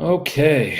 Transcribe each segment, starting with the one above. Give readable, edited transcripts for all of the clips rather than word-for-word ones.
Okay.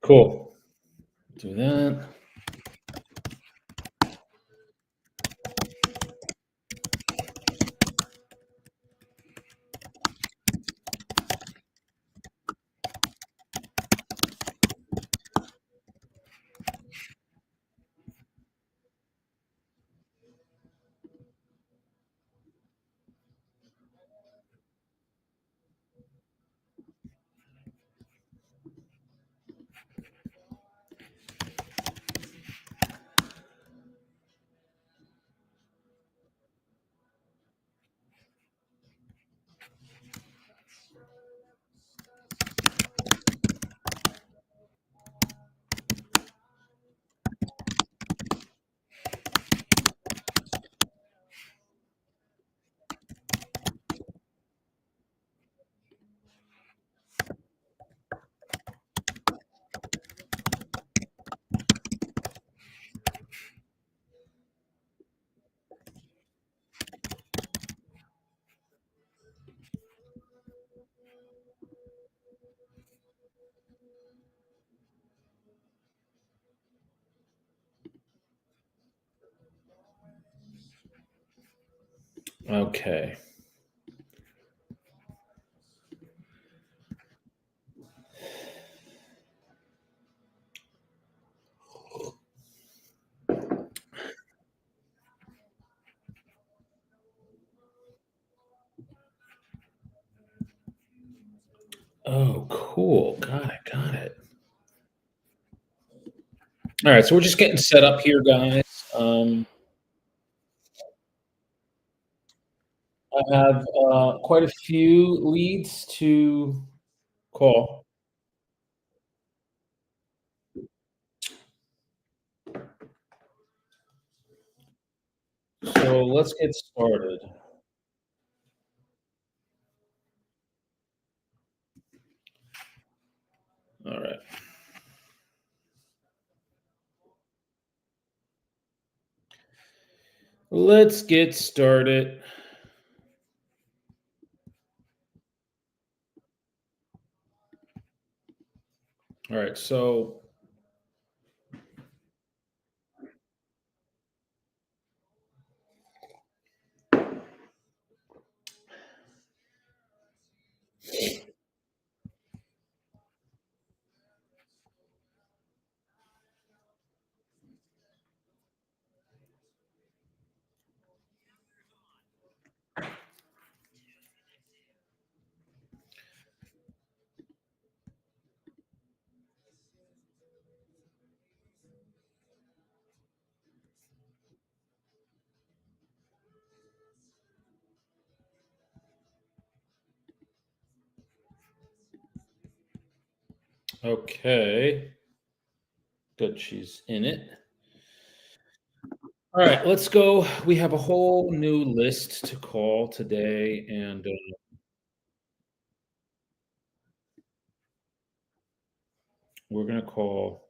Cool. Do that. Okay. Oh, cool. Got it. All right, so we're just getting set up here, guys. Um, I have quite a few leads to call. So let's get started. All right. Let's get started. All right. So, okay. Good. She's in it. All right. Let's go. We have a whole new list to call today, and we're going to call.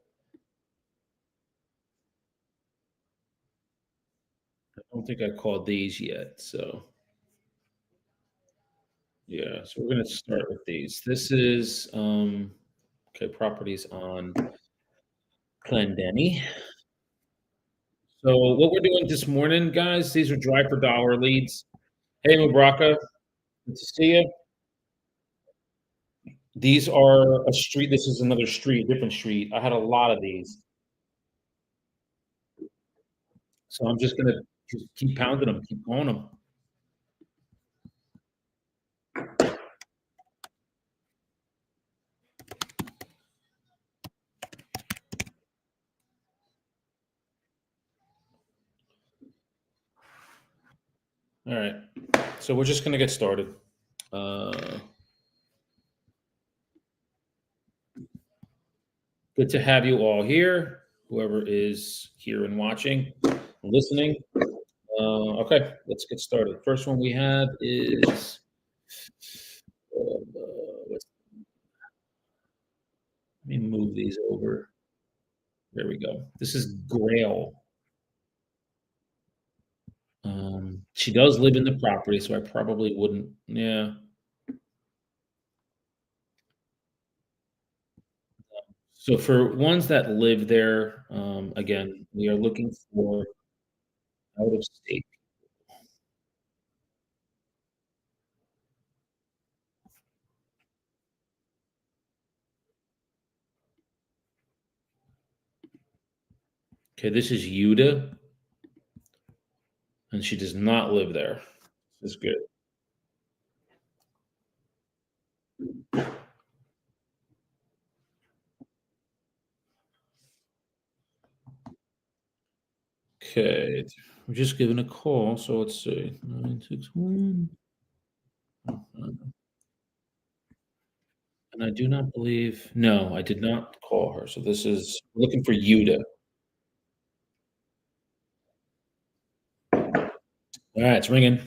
I don't think I called these yet. So, yeah. So, we're going to start with these. This is, okay, properties on Clendenny. So what we're doing this morning, guys, these are dry for dollar leads. Hey, Mubraka, good to see you. These are a street. This is another street, different street. I had a lot of these. So I'm just gonna just keep pounding them, keep calling them. All right. So we're just gonna get started. Uh, Good to have you all here. Whoever is here and watching, listening. Okay, let's get started. First one we have is. Let me move these over. There we go. This is Grail. She does live in the property, so I probably wouldn't. Yeah. So for ones that live there, again, we are looking for out of state. Okay, this is Yuda, and she does not live there. This is good. Okay, I'm just giving a call, so let's see. 961. And I do not believe, no, I did not call her. So this is looking for Yuda. All right, it's ringing.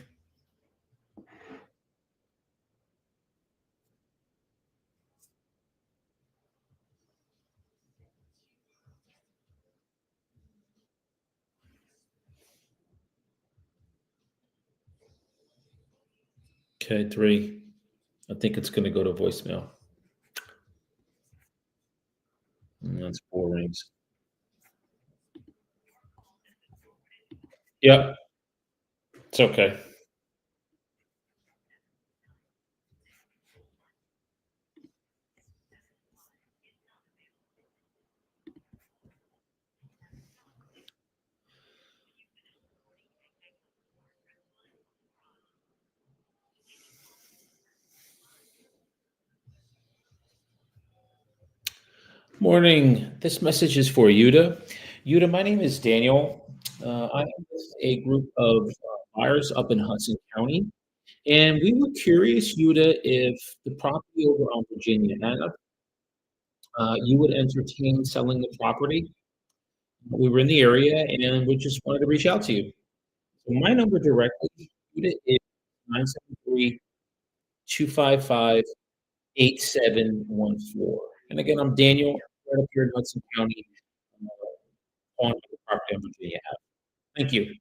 Okay, 3. I think it's going to go to voicemail. And that's 4 rings. Yep, it's okay. Morning. This message is for Yuda. Yuda, my name is Daniel. I am with a group of buyers up in Hudson County, and we were curious, Yuda, if the property over on Virginia Ave, you would entertain selling the property. We were in the area, and we just wanted to reach out to you. So my number directly, Yuda, is 973-255-8714. And again, I'm Daniel, right up here in Hudson County, on the property on Virginia Ave. Thank you.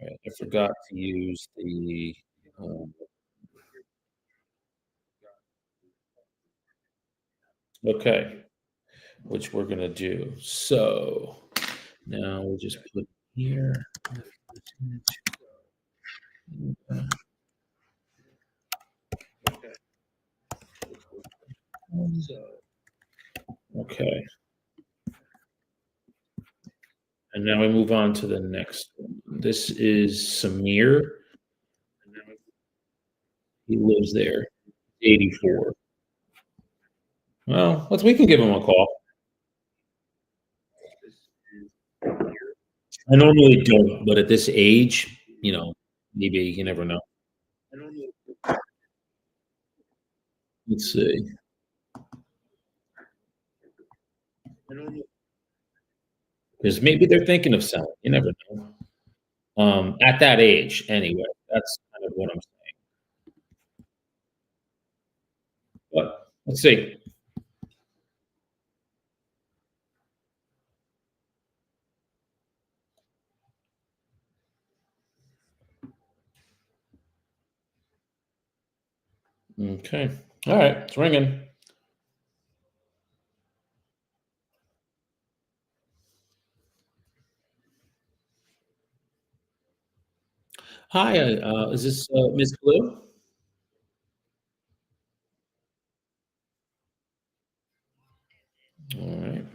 Right, I forgot to use the, um, okay, which we're gonna do. So now we'll just put here. Okay, and now we move on to the next one. This is Samir. He lives there, 84. Well, we can give him a call. I normally don't, but at this age, maybe you never know. Let's see. Because maybe they're thinking of selling. You never know. At that age, anyway. That's kind of what I'm saying. But let's see. Okay. All right. It's ringing. Hi. Is this Ms. Blue? All right.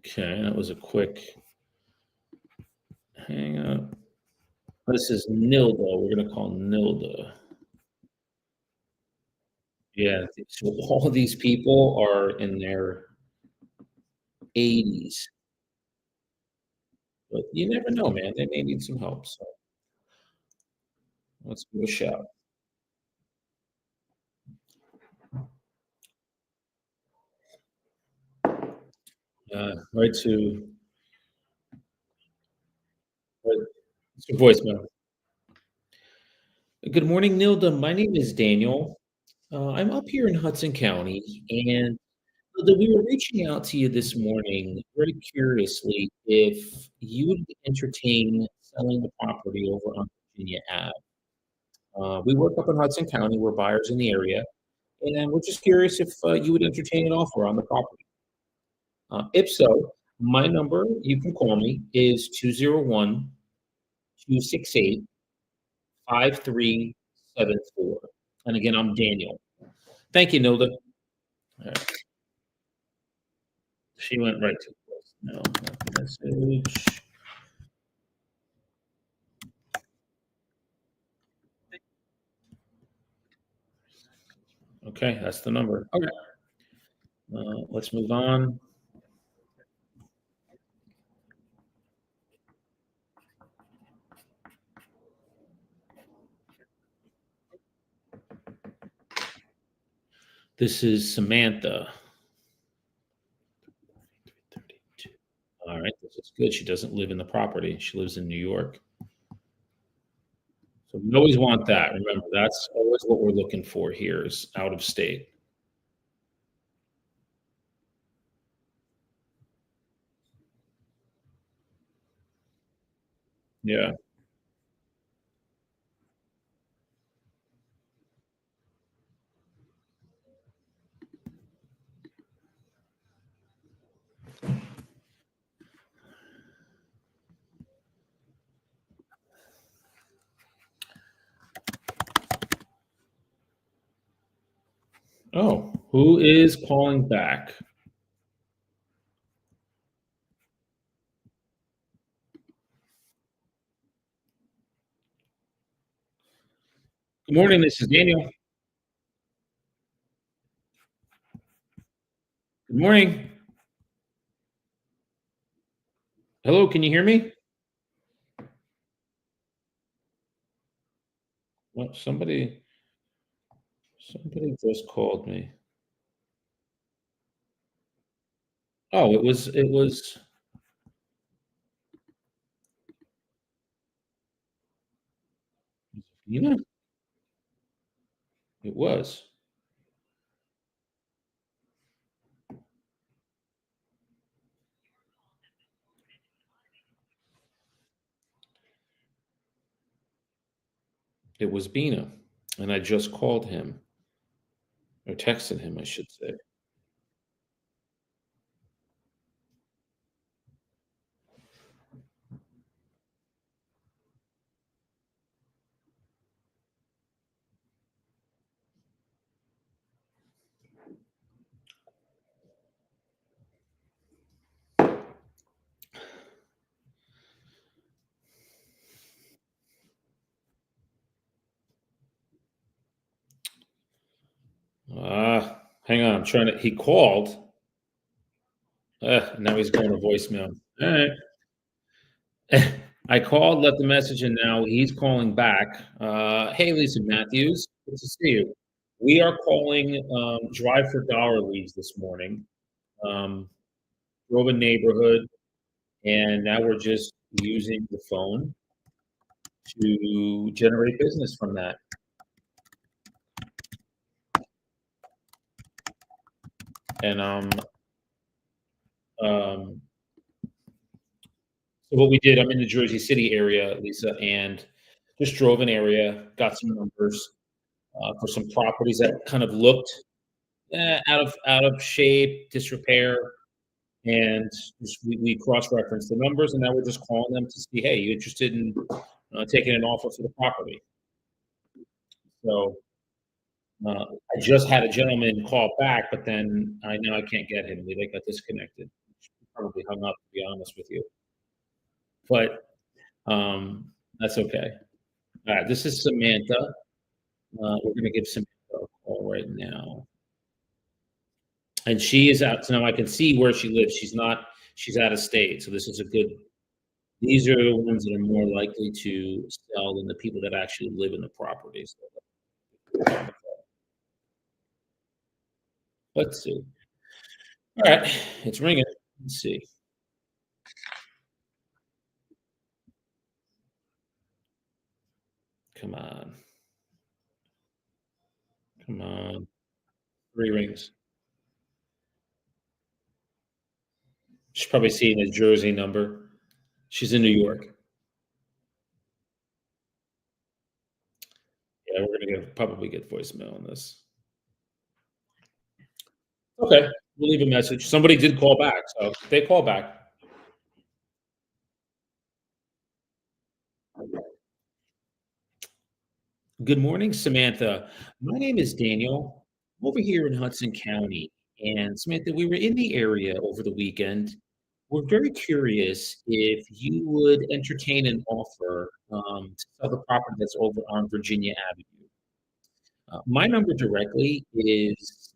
Okay, that was a quick hang up. This is Nilda. We're gonna call Nilda. Yeah, so all of these people are in their 80s, but you never know, man. They may need some help. So let's give it a shout. Right to right, it's your voicemail. Good morning, Nilda. My name is Daniel. I'm up here in Hudson County, and Nilda, we were reaching out to you this morning very curiously if you would entertain selling the property over on Virginia Ave. We work up in Hudson County. We're buyers in the area, and we're just curious if you would entertain an offer on the property. If so, my number, you can call me, is 201-268-5374. And again, I'm Daniel. Thank you, Nilda. All right. She went right to voicemail. Message. Okay, that's the number. Okay. Let's move on. This is Samantha. All right, this is good. She doesn't live in the property. She lives in New York. So we always want that. Remember, that's always what we're looking for here is out of state. Yeah. Oh, who is calling back? Good morning, this is Daniel. Good morning. Hello, can you hear me? Well, somebody just called me. Oh, it was Nina? It was. It was Bina. And I just called him or texted him, I should say. Hang on. I'm trying to. He called. Now he's going to voicemail. All right. I called, left the message, and now he's calling back. Hey, Lisa Matthews, good to see you. We are calling Drive for Dollar Leads this morning. Um, Drove a neighborhood, and now we're just using the phone to generate business from that. And um, so what we did, I'm in the Jersey City area, Lisa, and just drove an area, got some numbers for some properties that kind of looked out of shape, disrepair, and we cross-referenced the numbers, and now we're just calling them to see, hey, you interested in taking an offer for the property? So I just had a gentleman call back, but then I know I can't get him. They got disconnected. probably hung up, to be honest with you, but that's okay. All right, this is Samantha. We're going to give Samantha a call right now, and she is out. So now I can see where she lives. She's out of state, so this is a good. These are the ones that are more likely to sell than the people that actually live in the properties. Let's see. All right, it's ringing. Let's see. Come on, come on. Three rings. She's probably seeing a Jersey number. She's in New York. Yeah, we're gonna probably get voicemail on this. Okay, we'll leave a message. Somebody did call back, so they call back. Good morning, Samantha. My name is Daniel. I'm over here in Hudson County. And Samantha, we were in the area over the weekend. We're very curious if you would entertain an offer to sell the property that's over on Virginia Avenue. My number directly is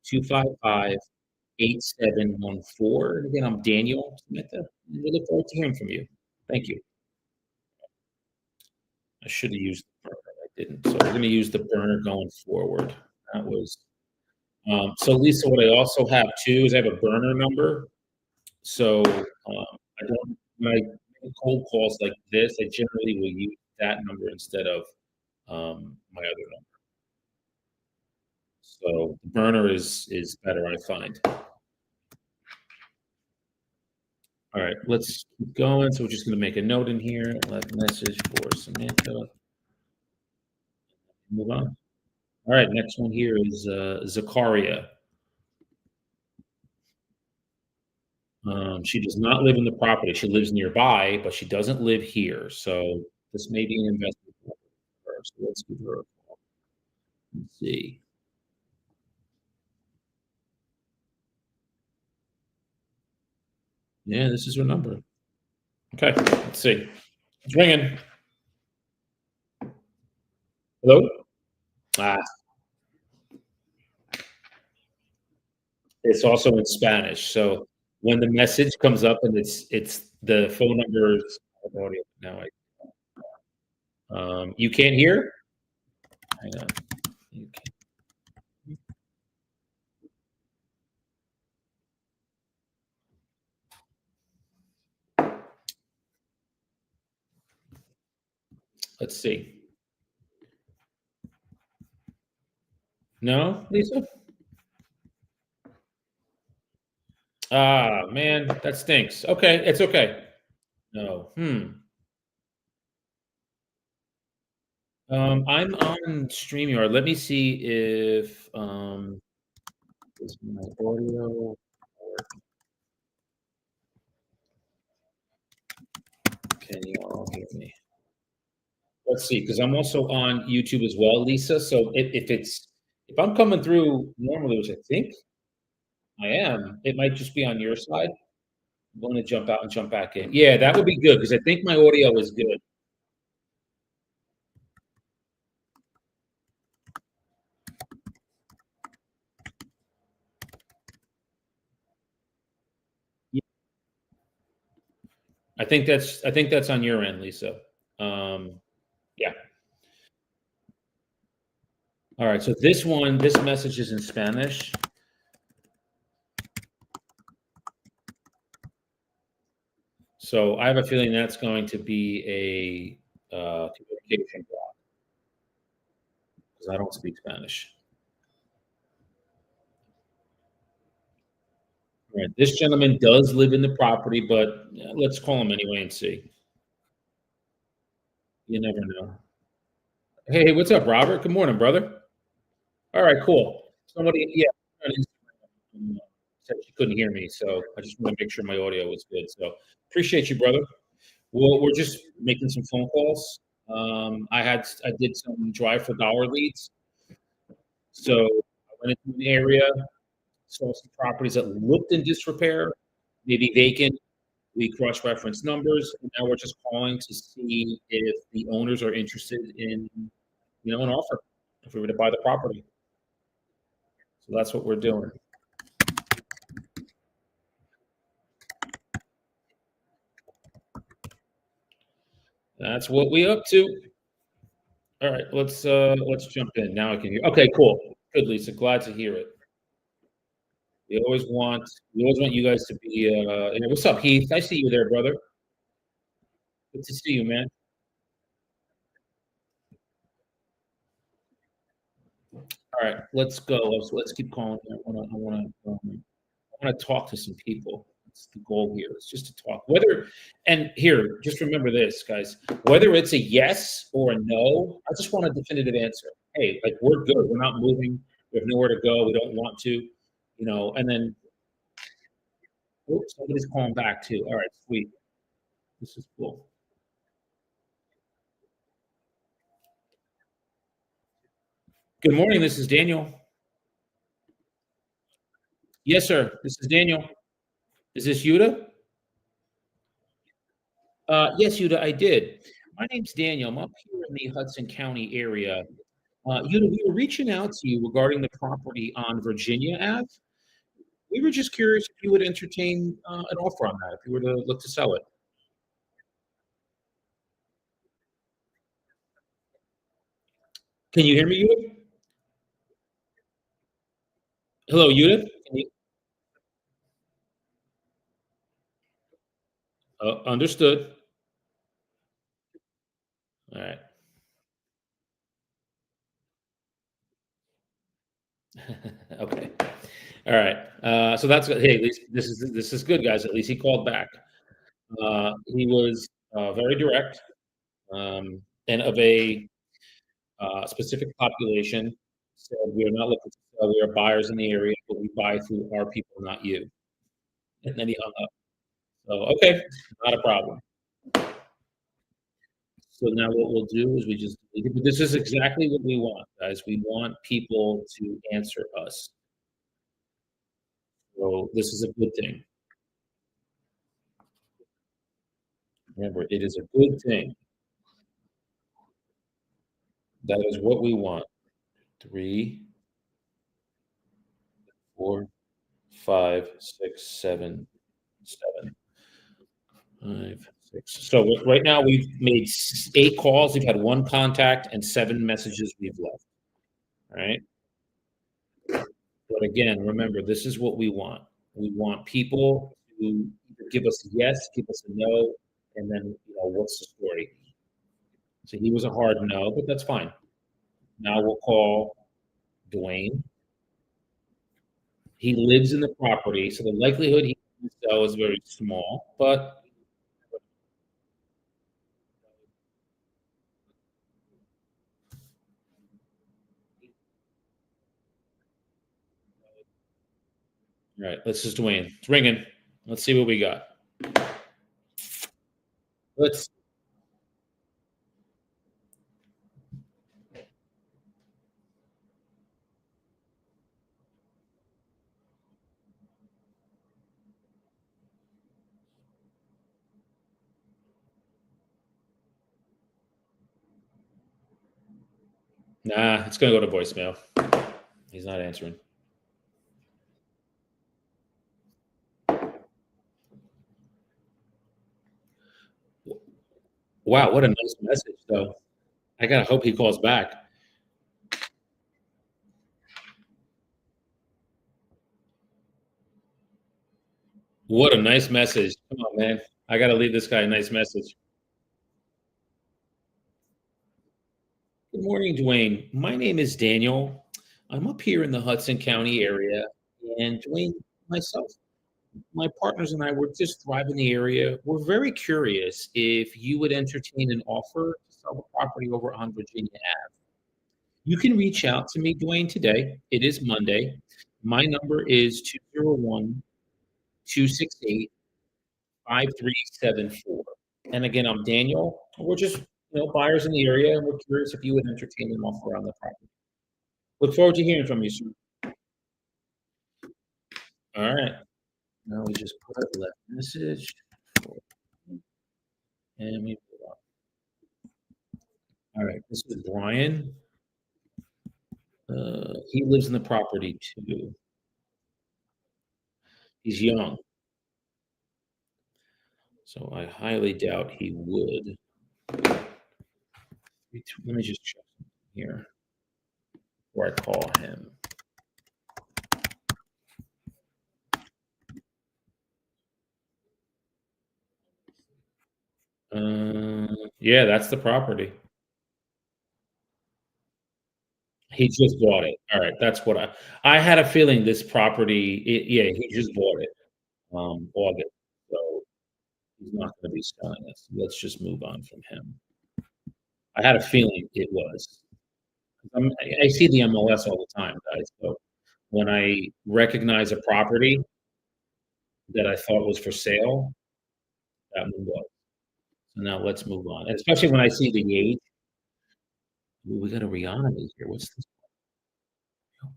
973-255-8714. And again, I'm Daniel, Samantha. And we look forward to hearing from you. Thank you. I should have used the burner. I didn't. So we're going to use the burner going forward. That was so Lisa. What I also have too is I have a burner number. So I don't when I make cold calls like this. I generally will use that number instead of my other number. So the burner is better, I find. All right, let's keep going. So we're just going to make a note in here. Left message for Samantha. Move on. All right, next one here is Zakaria. She does not live in the property. She lives nearby, but she doesn't live here. So this may be an investment for her. So let's give her a call. Let's see. Yeah, this is her number. Okay, let's see. It's ringing. Hello? Ah, it's also in Spanish. So when the message comes up and it's the phone number is audio. Now you can't hear? Hang on. You Let's see. No, Lisa? Ah, man, that stinks. Okay, it's okay. No. I'm on StreamYard. Let me see if is my audio can you all hear me? Let's see, because I'm also on YouTube as well, Lisa. So if I'm coming through normally, which I think I am, it might just be on your side. I'm going to jump out and jump back in. Yeah, that would be good because I think my audio is good. Yeah, I think that's on your end, Lisa. Yeah. All right. So this message is in Spanish. So I have a feeling that's going to be a communication block because I don't speak Spanish. All right. This gentleman does live in the property, but let's call him anyway and see. You never know. Hey, what's up, Robert? Good morning, brother. All right, cool. Somebody, yeah, on Instagram, said she couldn't hear me, so I just want to make sure my audio was good. So appreciate you, brother. Well, we're just making some phone calls. I did some drive for dollar leads, so I went into an area, saw some properties that looked in disrepair, maybe vacant. We cross-reference numbers, and now we're just calling to see if the owners are interested in, an offer, if we were to buy the property. So that's what we're doing. That's what we up to. All right, let's jump in. Now I can hear. Okay, cool. Good, Lisa. Glad to hear it. We always want you guys to be what's up, Heath? I see you there, brother. Good to see you, man. All right, let's go. Let's keep calling. I want to talk to some people. That's the goal here. It's just to talk. And here, just remember this, guys. Whether it's a yes or a no, I just want a definitive answer. Hey, like we're good. We're not moving. We have nowhere to go. We don't want to, And then, oops, somebody's calling back too. All right, sweet. This is cool. Good morning. This is Daniel. Yes, sir. This is Daniel. Is this Yuda? Yes, Yuda, I did. My name's Daniel. I'm up here in the Hudson County area. Yuda, we were reaching out to you regarding the property on Virginia Ave. We were just curious if you would entertain an offer on that, if you were to look to sell it. Can you hear me, Yuda? Hello, Yuda? Understood. All right. Okay. All right. So that's good. Hey, at least this is good, guys. At least he called back. He was very direct, and of a specific population. Said we are not looking to sell. We are buyers in the area, but we buy through our people, not you. And then he hung up. So okay, not a problem. So now what we'll do is this is exactly what we want, guys. We want people to answer us. So this is a good thing. Remember, it is a good thing. That is what we want. 3, 4, 5, 6, 7, 7, 5, 6. So right now we've made 8 calls. We've had 1 contact and 7 messages we've left. All right. But again, remember, this is what we want. We want people to either give us a yes, give us a no, and then, what's the story? So he was a hard no, but that's fine. Now we'll call Dwayne. He lives in the property, so the likelihood he can sell is very small, but all right, this is Dwayne. It's ringing. Let's see what we got. Let's Nah, it's gonna go to voicemail. He's not answering. Wow, what a nice message, though. I gotta hope he calls back. What a nice message. Come on, man. I gotta leave this guy a nice message. Good morning, Dwayne. My name is Daniel. I'm up here in the Hudson County area, and Dwayne, myself, my partners and I were just driving the area. We're very curious if you would entertain an offer to sell the property over on Virginia Ave. You can reach out to me, Dwayne, today. It is Monday. My number is 201 268 5374. And again, I'm Daniel. We're just, buyers in the area, and we're curious if you would entertain an offer on the property. Look forward to hearing from you soon. All right. Now we just put left message, and we move on. All right. This is Brian. He lives in the property too. He's young, so I highly doubt he would. Let me just check here before I call him. Yeah, that's the property. He just bought it. All right, that's what I had a feeling this property, yeah, he just bought it, August, so he's not gonna be selling it. So let's just move on from him. I had a feeling it was. I see the MLS all the time, guys, so when I recognize a property that I thought was for sale, that one was. So now let's move on, and especially when I see the age. Ooh, we got a Rihanna here. What's this?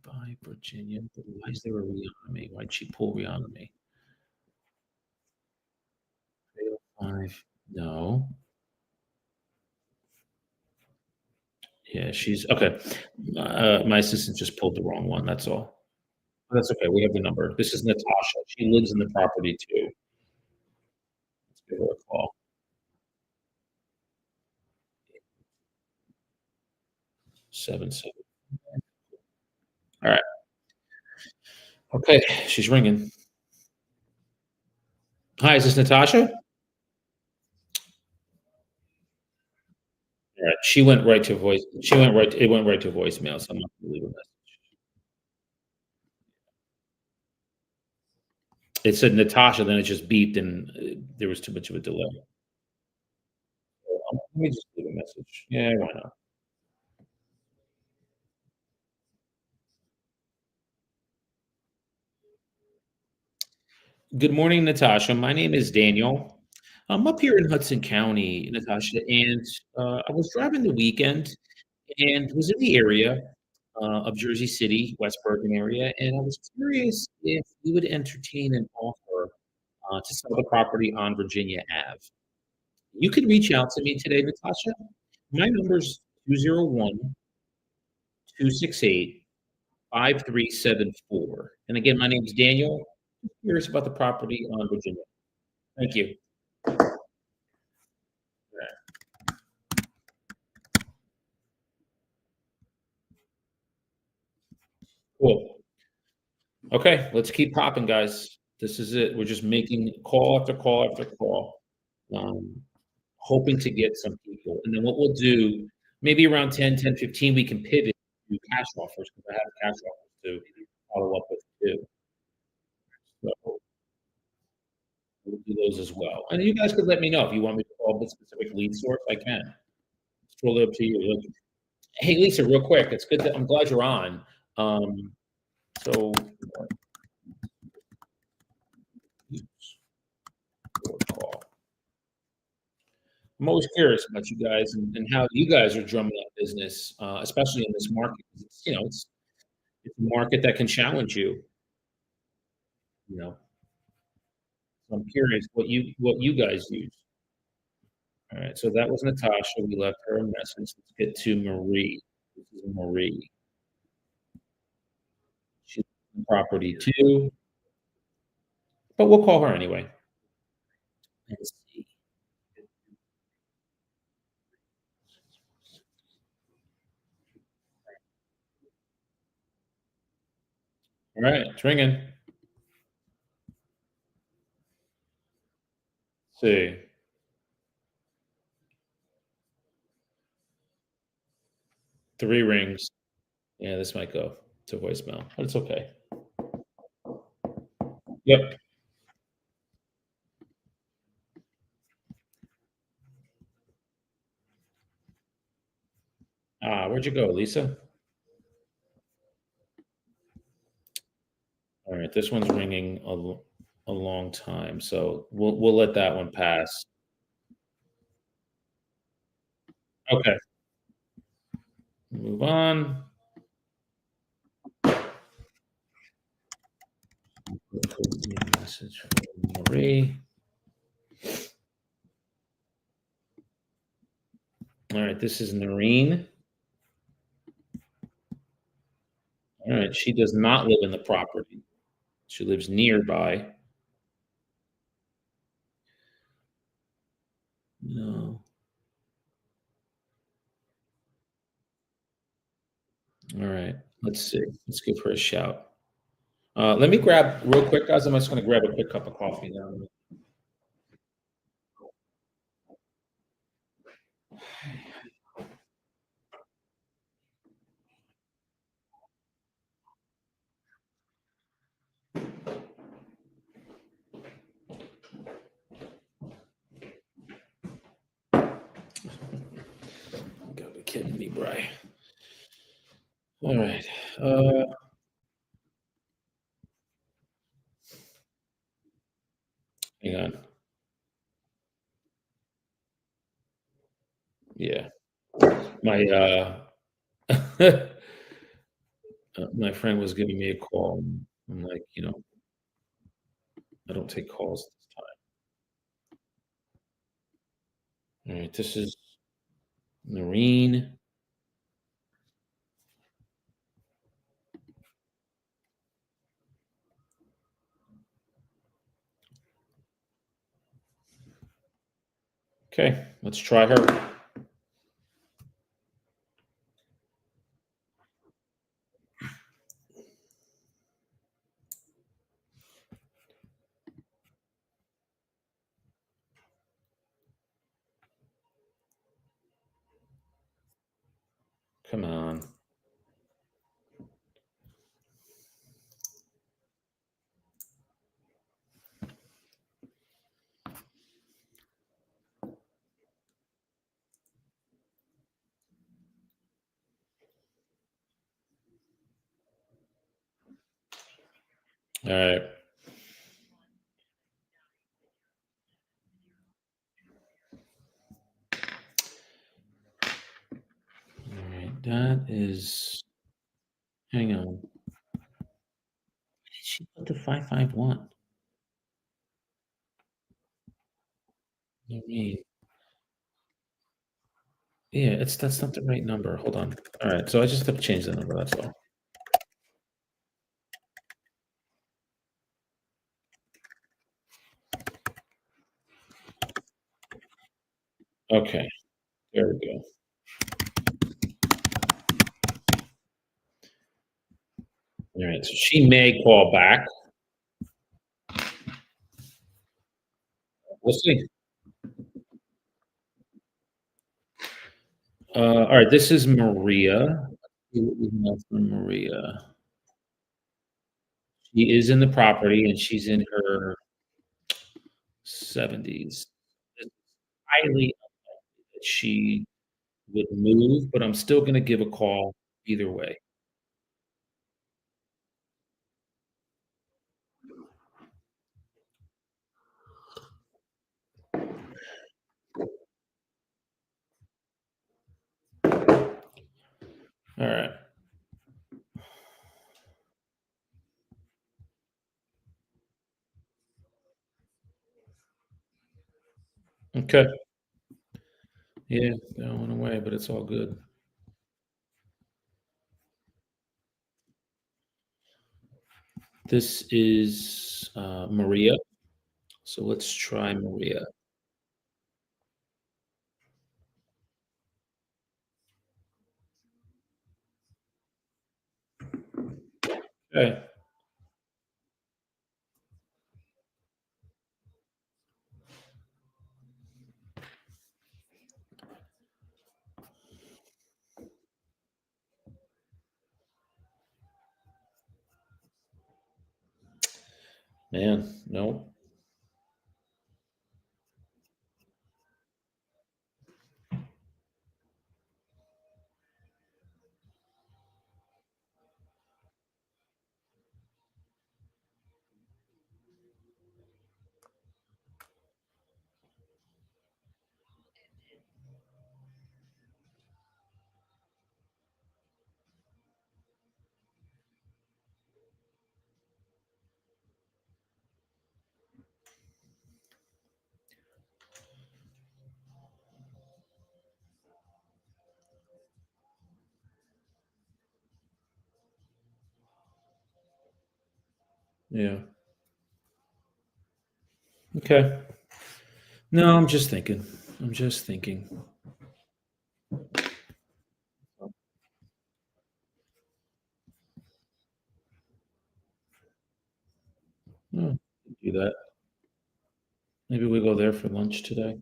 By Virginia. Why is there a Rihanna? Why'd she pull Rihanna? 305. No. Yeah, she's okay. My assistant just pulled the wrong one. That's all. That's okay. We have the number. This is Natasha. She lives in the property too. Let's give her a call. 77. All right. Okay. She's ringing. Hi, is this Natasha? All right. She went right to voice. She went right. It went right to voicemail. So I'm not going to leave a message. It said Natasha, then it just beeped, and there was too much of a delay. Let me just leave a message. Yeah, why not? Good morning, Natasha. My name is Daniel. I'm up here in Hudson County, Natasha, and I was driving the weekend and was in the area of Jersey City, West Bergen area, and I was curious if you would entertain an offer to sell the property on Virginia Ave. You can reach out to me today, Natasha. My number's 201-268-5374. And again, my name is Daniel. Curious about the property on Virginia. Thank you. Cool. Okay, let's keep popping, guys. This is it. We're just making call after call after call, um, hoping to get some people. And then what we'll do, maybe around 10, 10, 15, we can pivot to cash offers because I have cash offers to follow up with too. So we'll do those as well. And you guys could let me know if you want me to call the specific lead source. I can. It's totally up to you. Hey, Lisa, real quick. It's good that I'm glad you're on. So call. I'm always curious about you guys and how you guys are drumming up business, especially in this market. It's, it's a market that can challenge you. You know, so I'm curious what you guys use. All right, so that was Natasha. We left her a message. Let's get to Marie. This is Marie. She's on property too, but we'll call her anyway. Let's see. All right, it's ringing. Let's see. 3 rings. Yeah, this might go to voicemail, but it's okay. Yep. Where'd you go, Lisa? All right, this one's ringing a long time, so we'll let that one pass. Okay, move on. Message from Marie. All right, this is Noreen. All right, she does not live in the property. She lives nearby. No. All right, let's see. Let's give her a shout. Let me grab real quick, guys. I'm just going to grab a quick cup of coffee now. You gotta be kidding me, Bry. All right. Hang on. Yeah. My my friend was giving me a call. And I'm like, I don't take calls this time. All right, this is Noreen. Okay, let's try her. Come on. All right. All right. That is. Hang on. She put the 551. Noreen. Yeah, that's not the right number. Hold on. All right, so I just have to change the number. That's all. Okay, there we go. All right, so she may call back. We'll see. All right, this is Maria. Let's see what we have from Maria. She is in the property and she's in her 70s. It's highly unlikely that she would move, but I'm still going to give a call either way. All right. Okay. Yeah, that went away, but it's all good. This is Maria. So let's try Maria. Okay. Man, no. Yeah. Okay. No, I'm just thinking. I'm just thinking. Oh, do that. Maybe we go there for lunch today.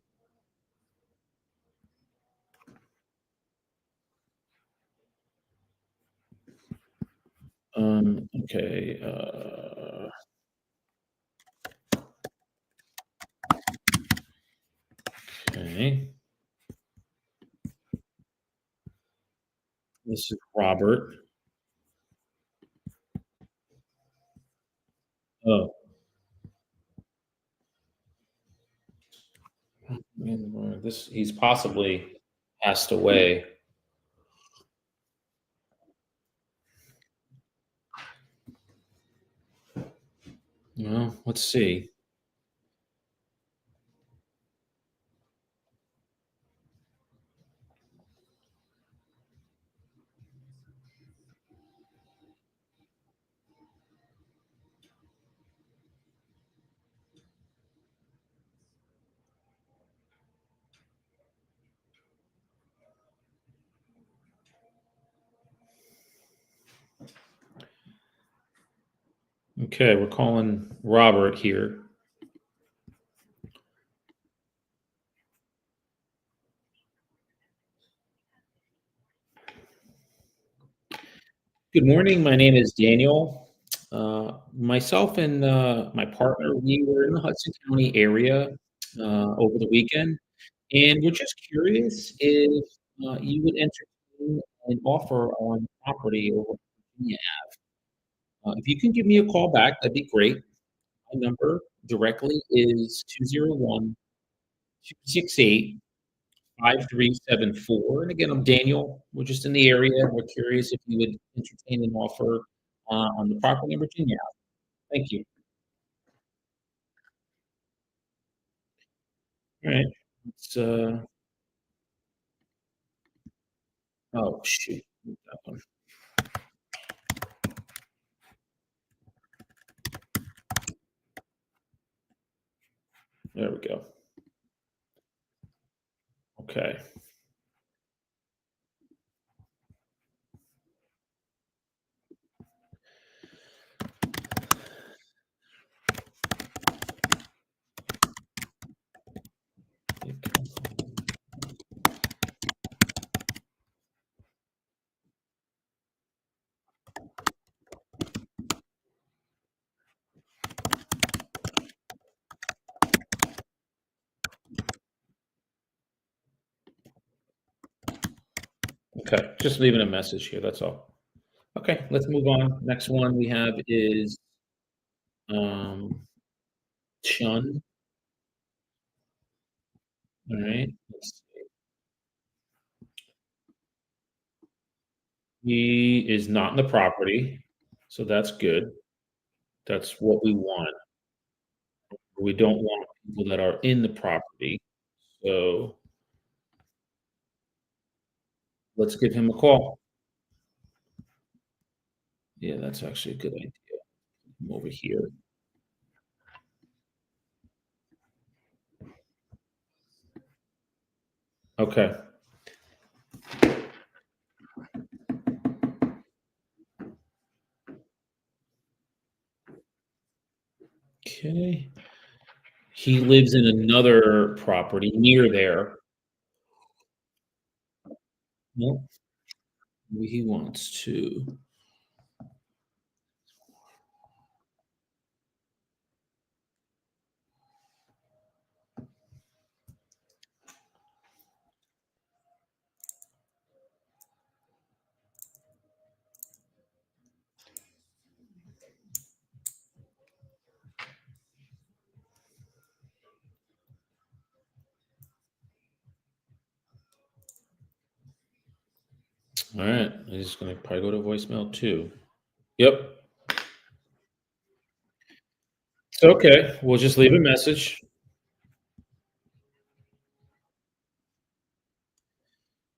Okay. Okay. This is Robert. Oh, this he's possibly passed away. Well, let's see. Okay, we're calling Robert here. Good morning. My name is Daniel. Myself and my partner, we were in the Hudson County area over the weekend, and we're just curious if you would entertain an offer on property over Virginia. If you can give me a call back, that'd be great. My number directly is 201-268-5374. And again, I'm Daniel. We're just in the area. We're curious if you would entertain an offer on the property in Virginia. Thank you. All right. It's, oh, shoot. That one. There we go. Okay. Okay. Just leaving a message here. That's all. Okay. Let's move on. Next one we have is um, Chun. All right. He is not in the property, so that's good. That's what we want. We don't want people that are in the property. So let's give him a call. Yeah, that's actually a good idea. I'm over here. Okay. Okay. He lives in another property near there. Nope. Maybe he wants to. All right. He's gonna probably go to voicemail too. Yep. It's okay. We'll just leave a message.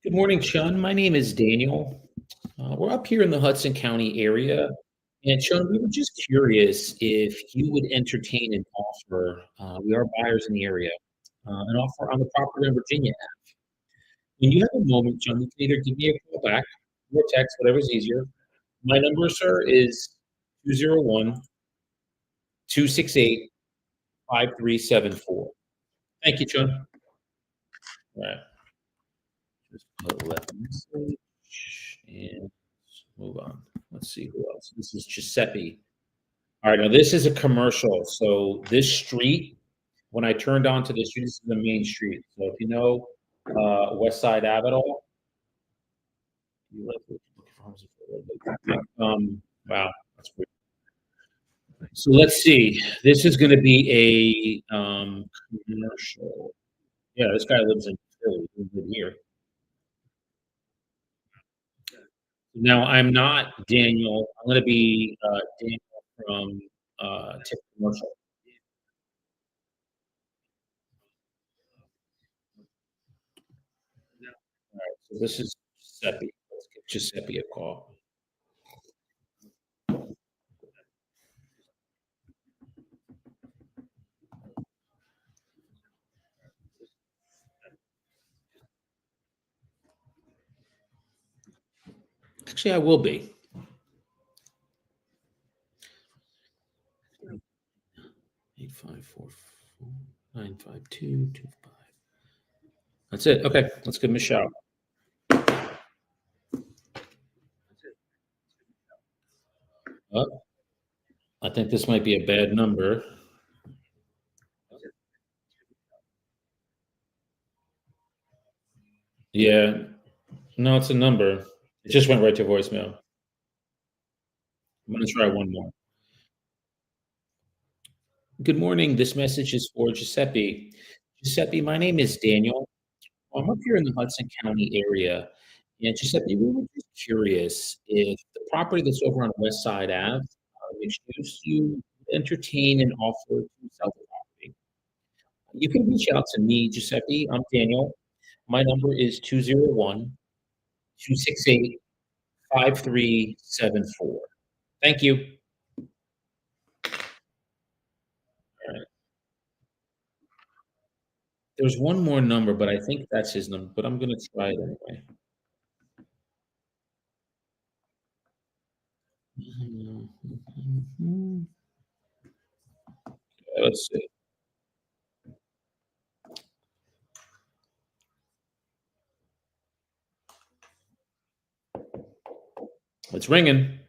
Good morning, Chun. My name is Daniel. We're up here in the Hudson County area, And Sean, we were just curious if you would entertain an offer. We are buyers in the area, an offer on the property in Virginia. When you have a moment, John, you can either give me a call back or text, whatever's easier. My number, sir, is 201 268 5374. Thank you, John. All right. Just put left message and move on. Let's see who else. This is Giuseppe. All right, now this is a commercial. So this street, when I turned onto this street, this is the main street. So if you know West Side Ave at all, you like looking for homes for a little bit. Wow, that's weird. So let's see. This is going to be a commercial. Yeah, this guy lives in Philly. He lives here. Now I'm not Daniel. I'm going to be Daniel from Tip Commercial. All right, so this is Giuseppe. Let's give Giuseppe a call. Actually, I will be. 8544 95225. That's it. Okay, let's give him a shout. Oh, I think this might be a bad number. Yeah, no, it's a number. It just went right to voicemail. I'm gonna try one more. Good morning. This message is for Giuseppe. Giuseppe, my name is Daniel. I'm up here in the Hudson County area. And Giuseppe, we were just curious if the property that's over on West Side Ave, mixed use, you entertain an offer to sell the property. You can reach out to me, Giuseppe. I'm Daniel. My number is 201 268 5374. Thank you. All right. There's one more number, but I think that's his number, but I'm gonna try it anyway. Mhm. Let's see. It's ringing.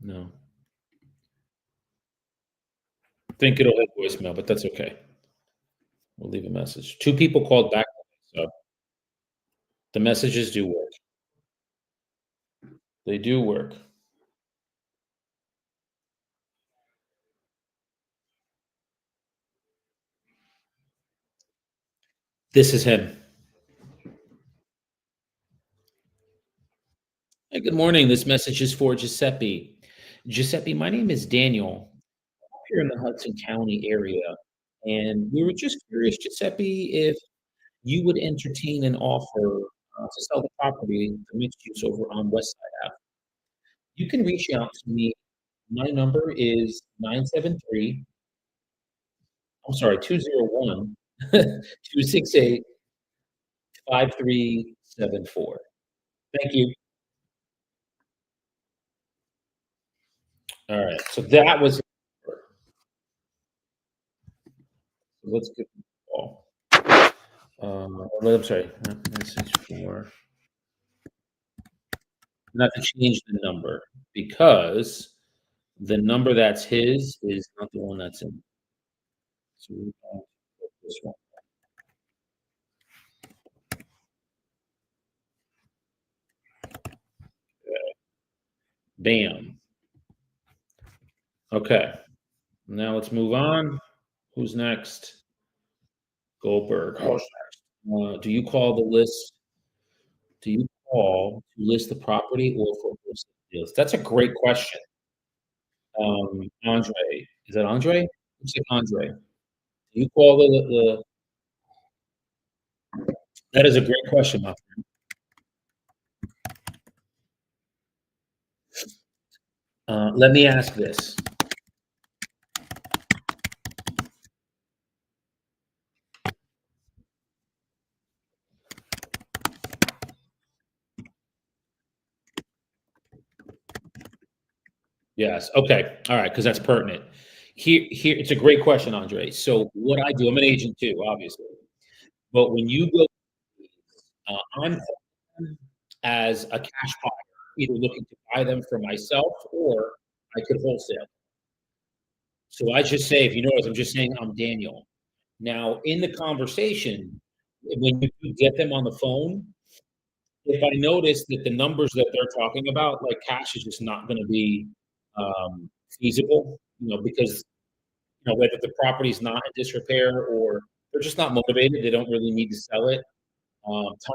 No. Think it'll hit voicemail, but that's okay. We'll leave a message. 2 people called back, so the messages do work. They do work. This is him. Hey, good morning. This message is for Giuseppe. Giuseppe, my name is Daniel. I'm here in the Hudson County area, and we were just curious, Giuseppe, if you would entertain an offer to sell the property, the mixed use over on West Side Ave. You can reach out to me. My number is 973, I'm sorry, 201 268 5374. Thank you. All right. So that was let's get call. I'm sorry. Message for not to change the number because the number that's his is not the one that's in. So we're gonna put this one. Bam. Okay. Now let's move on. Who's next? Goldberg. Who's next? Do you call the list? Do you call to list the property or for personal deals? That's a great question. Andre. Is that Andre? Looks like Andre. Do you call the That is a great question, my friend. Let me ask this. Yes. Okay. All right. Because that's pertinent. Here, it's a great question, Andre. So, what I do, I'm an agent too, obviously. But when you go, I'm as a cash buyer, either looking to buy them for myself or I could wholesale. So I just say, if you notice, I'm just saying I'm Daniel. Now, in the conversation, when you do get them on the phone, if I notice that the numbers that they're talking about, like cash is just not going to be feasible, because whether the property's not in disrepair or they're just not motivated, they don't really need to sell it.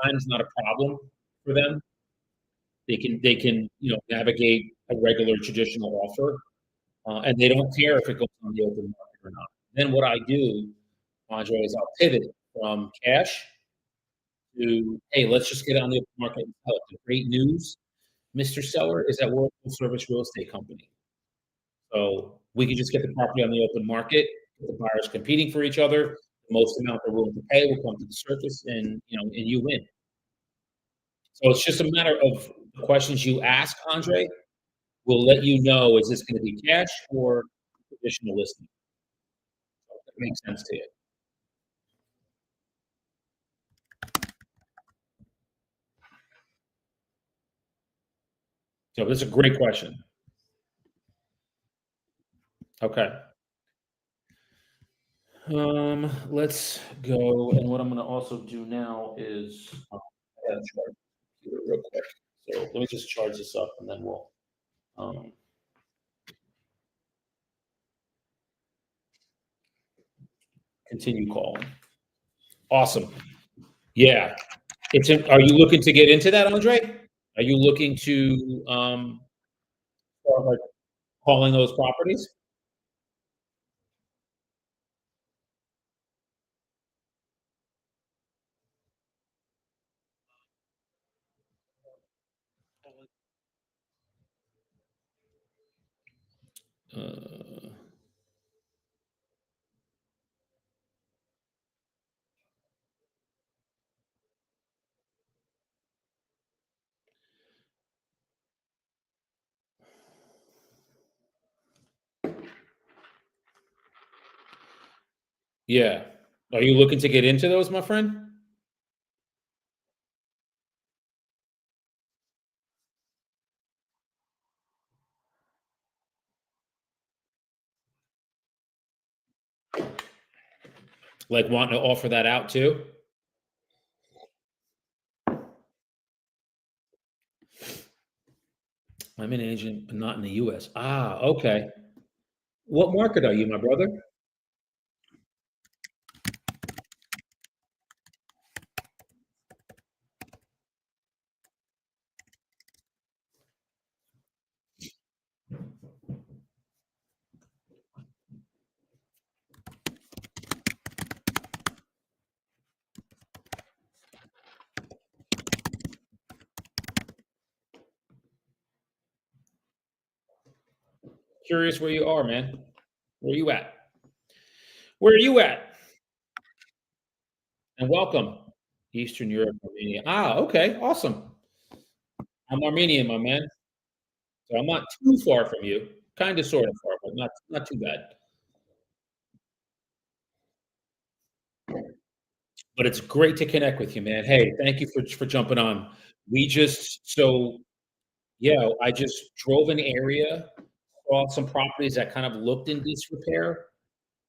Time's not a problem for them. They can navigate a regular traditional offer, and they don't care if it goes on the open market or not. Then what I do, Andre, is I'll pivot from cash to, hey, let's just get on the open market and sell it. The great news, Mr. Seller, is that we're a full service real estate company. So we can just get the property on the open market. The buyers competing for each other. The most amount they're willing to pay will come to the surface, and you win. So it's just a matter of the questions you ask, Andre, will let you know, is this going to be cash or traditional listing? That makes sense to you. So that's a great question. Okay. Let's go. And what I'm going to also do now is I gotta charge it real quick. So let me just charge this up, and then we'll um, continue calling. Awesome. Yeah. Are you looking to get into that, Andre? Are you looking to start like calling those properties? Uh, yeah. Are you looking to get into those, my friend? Like wanting to offer that out too? I'm an agent, but not in the US. Ah, okay. What market are you, my brother? Curious where you are, man. Where you at? Where are you at? And welcome. Eastern Europe, Armenia. Ah, okay. Awesome. I'm Armenian, my man. So I'm not too far from you. Kind of sort of far, but not too bad. But it's great to connect with you, man. Hey, thank you for jumping on. We just so yeah, I just drove an area, saw some properties that kind of looked in disrepair,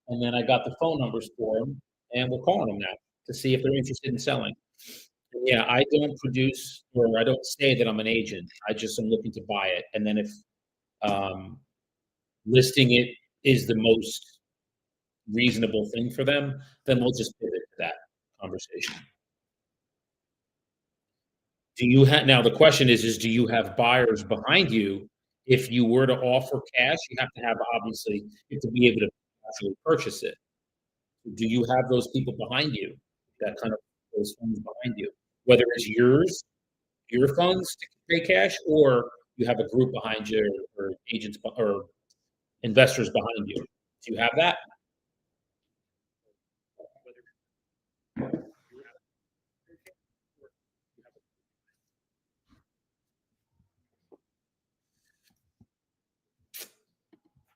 and then I got the phone numbers for them, and we're calling them now to see if they're interested in selling. Yeah, I don't produce or I don't say that I'm an agent. I just am looking to buy it, and then if um, listing it is the most reasonable thing for them, then we'll just pivot to that conversation. Do you have now the question is do you have buyers behind you? If you were to offer cash, you have to have obviously you have to be able to actually purchase it. Do you have those people behind you that kind of those funds behind you, whether it's your funds to pay cash, or you have a group behind you or agents or investors behind you. Do you have that?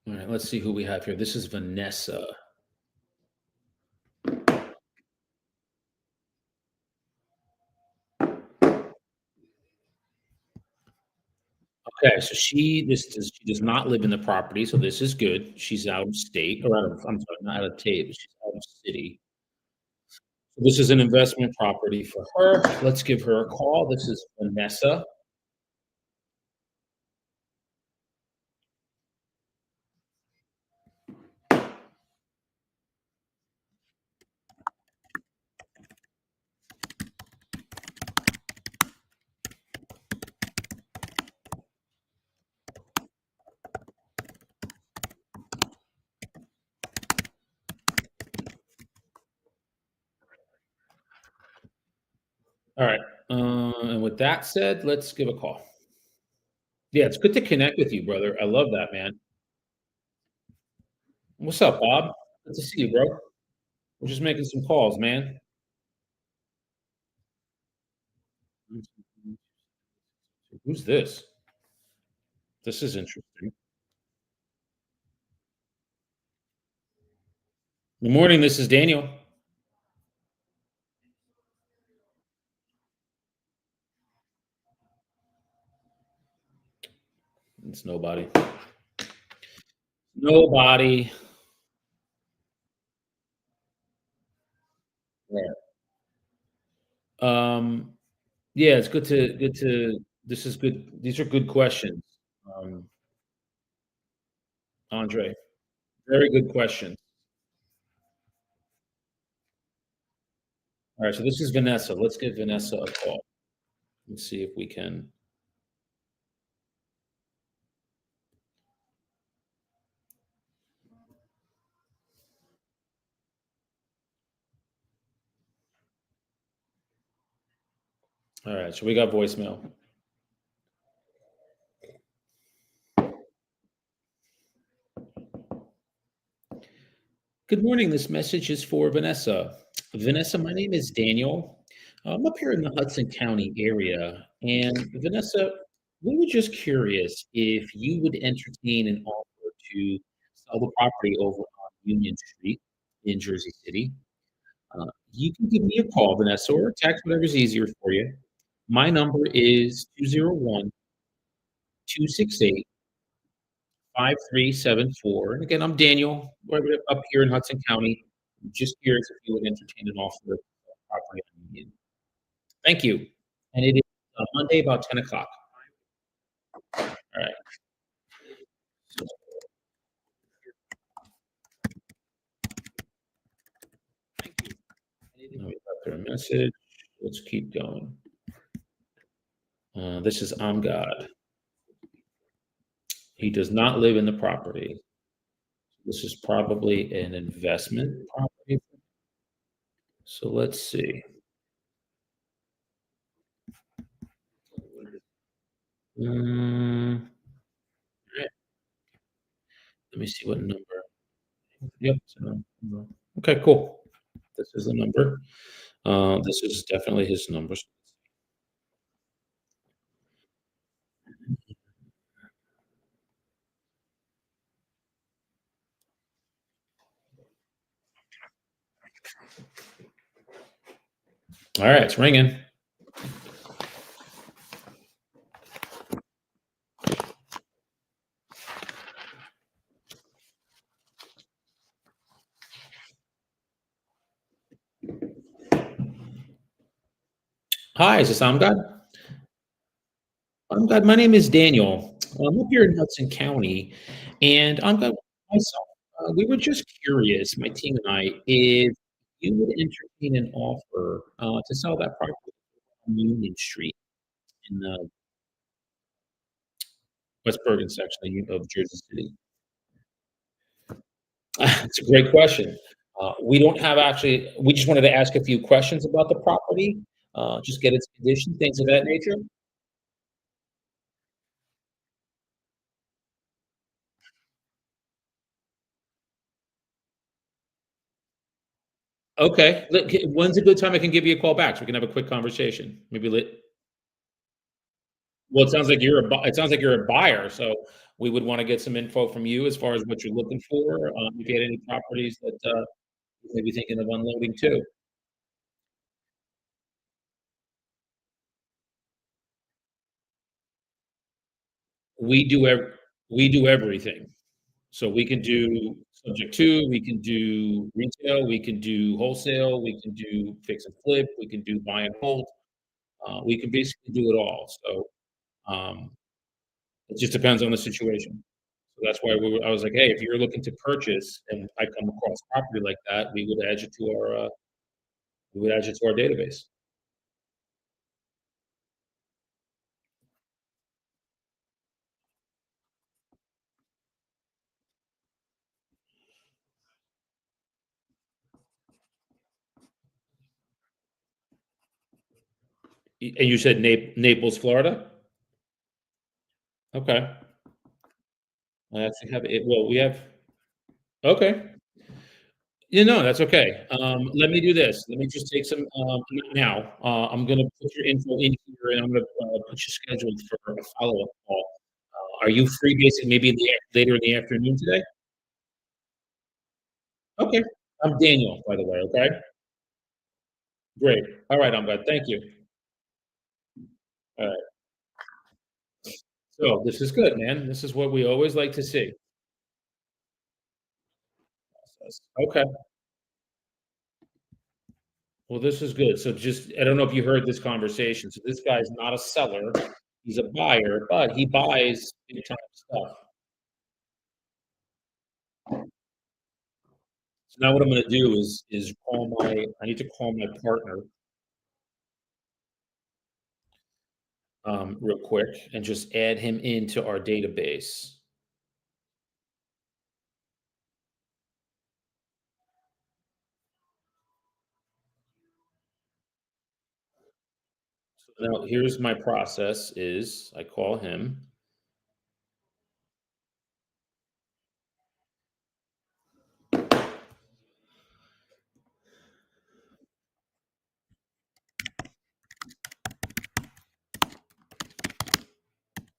All right, let's see who we have here. This is Vanessa. Okay, so she does not live in the property, so this is good. She's out of state or out of I'm sorry, not out of state, but she's out of city. So this is an investment property for her. Let's give her a call. This is Vanessa. All right. And with that said, let's give a call. Yeah, it's good to connect with you, brother. I love that, man. What's up, Bob? Good to see you, bro. We're just making some calls, man. Who's this? This is interesting. Good morning. This is Daniel. It's nobody. Nobody. Yeah. Um, yeah, it's good to this is good. These are good questions. Um, Andre, very good questions. All right, so this is Vanessa. Let's give Vanessa a call. Let's see if we can. All right, so we got voicemail. Good morning. This message is for Vanessa. Vanessa, my name is Daniel. I'm up here in the Hudson County area. And Vanessa, we were just curious if you would entertain an offer to sell the property over on Union Street in Jersey City. You can give me a call, Vanessa, or a text, whatever's easier for you. My number is 201 268 5374. And again, I'm Daniel. We're up here in Hudson County. Just curious if you would entertain an offer of property on Union. Thank you. And it is Monday about 10 o'clock. All right. So, thank you. Let me left her a message. Let's keep going. This is Amgad. He does not live in the property. This is probably an investment property. So let's see. Right. Let me see what number. Yep. Okay, cool. This is the number. This is definitely his number. All right, it's ringing. Hi, is this Amgad? Amgad, my name is Daniel. I'm up here in Hudson County, and Amgad, myself, we were just curious, my team and I, if you would entertain an offer to sell that property on Union Street in the West Bergen section of Jersey City. It's a great question. We don't have actually we just wanted to ask a few questions about the property, just get its condition, things of that nature. Okay. When's a good time I can give you a call back so we can have a quick conversation? Maybe well, it sounds like you're a buyer, so we would wanna get some info from you as far as what you're looking for, if you had any properties that, you may be thinking of unloading too. We do ev we do everything. So we can do subject to, we can do retail, we can do wholesale, we can do fix and flip, we can do buy and hold. We can basically do it all. So, it just depends on the situation. So that's why I was like, "Hey, if you're looking to purchase and I come across property like that, we would add you to our database." And you said Naples, Florida? Okay. I actually have it well, we have okay. Yeah, no, that's okay. Let me do this. Let me just take some, now, I'm gonna put your info in here, and I'm gonna, put you scheduled for a follow-up call. Are you free basically maybe later in the afternoon today? Okay. I'm Daniel, by the way, okay? Great. Alright, I'm glad. Thank you. Alright. So, this is good, man. This is what we always like to see. Okay. Well, this is good. So just I don't know if you heard this conversation. So this guy's not a seller, he's a buyer, but he buys big time stuff. So now what I'm gonna do is call my I need to call my partner, real quick and just add him into our database. So now here's my process is I call him.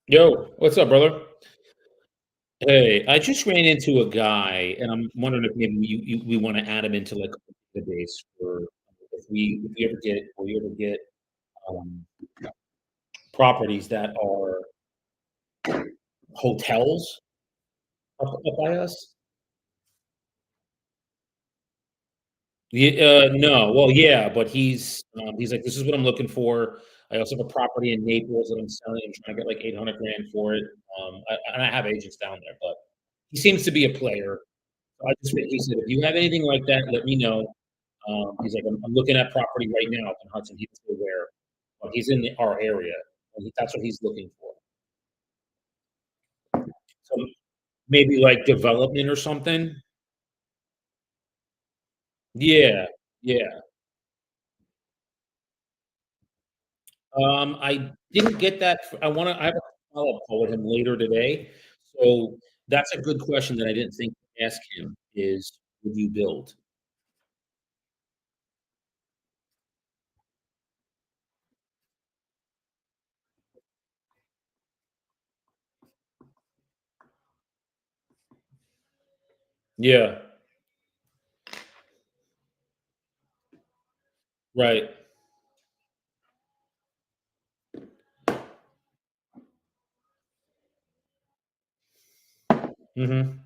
"Yo, what's up, brother? Hey, I just ran into a guy, and I'm wondering if maybe we wanna add him into, like, a database for if we ever get, um, properties that are hotels up by us." No, well, yeah, but he's like, "This is what I'm looking for. I also have a property in Naples that I'm selling. I'm trying to get, like, 800 grand for it." I have agents down there, but he seems to be a player. I just he said, "If you have anything like that, let me know." He's like, I'm looking at property right now up in Hudson. He doesn't know where, but he's in our area, and that's what he's looking for. So maybe like development or something. Yeah, yeah. I didn't get that. I have a follow-up call with him later today. So that's a good question that I didn't think to ask him is, would you build? Yeah, right. Mhm.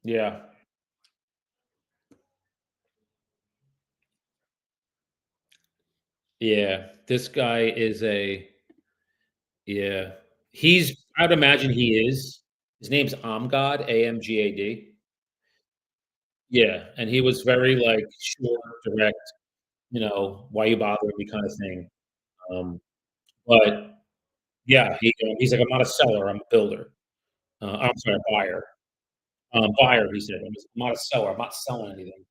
Yeah. Yeah. This guy is a yeah. I'd imagine he is. His name's Amgad, Amgad. Yeah, and he was very, like, short, direct, "Why you bothering me?" kinda thing. Um, But yeah, he's like, "I'm not a seller, I'm a builder." I'm sorry, a buyer. Buyer, he said. I'm not a seller. I'm not selling anything. I'm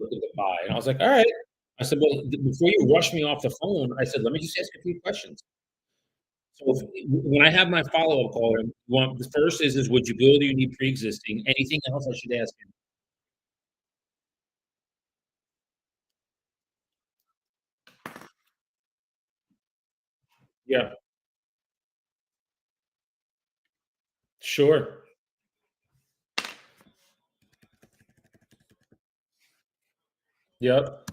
looking to buy. And I was like, all right. I said, well, before you rush me off the phone, I said, let me just ask a few questions. So when I have my follow up call, the first is would you build or you need pre existing? Anything else I should ask him? Yeah, sure. Yep.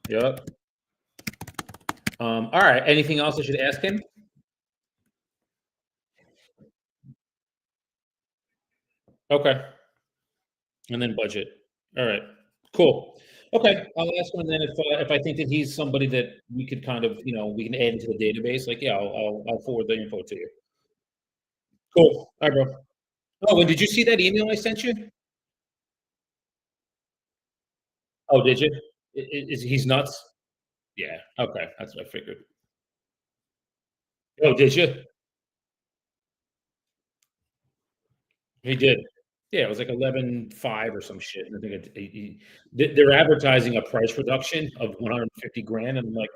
Yep. All right. Anything else I should ask him? Okay. And then budget. All right. Cool. Okay. I'll ask him then if I think that he's somebody that we could kind of, we can add into the database. Like, yeah, I'll forward the info to you. Cool. All right, bro. Oh, and did you see that email I sent you? Oh, did you? Is he's nuts? Yeah. Okay. That's what I figured. Oh, did you? He did. Yeah, it was like 11.5 or some shit. And I think they're advertising a price reduction of 150 grand, and I'm like,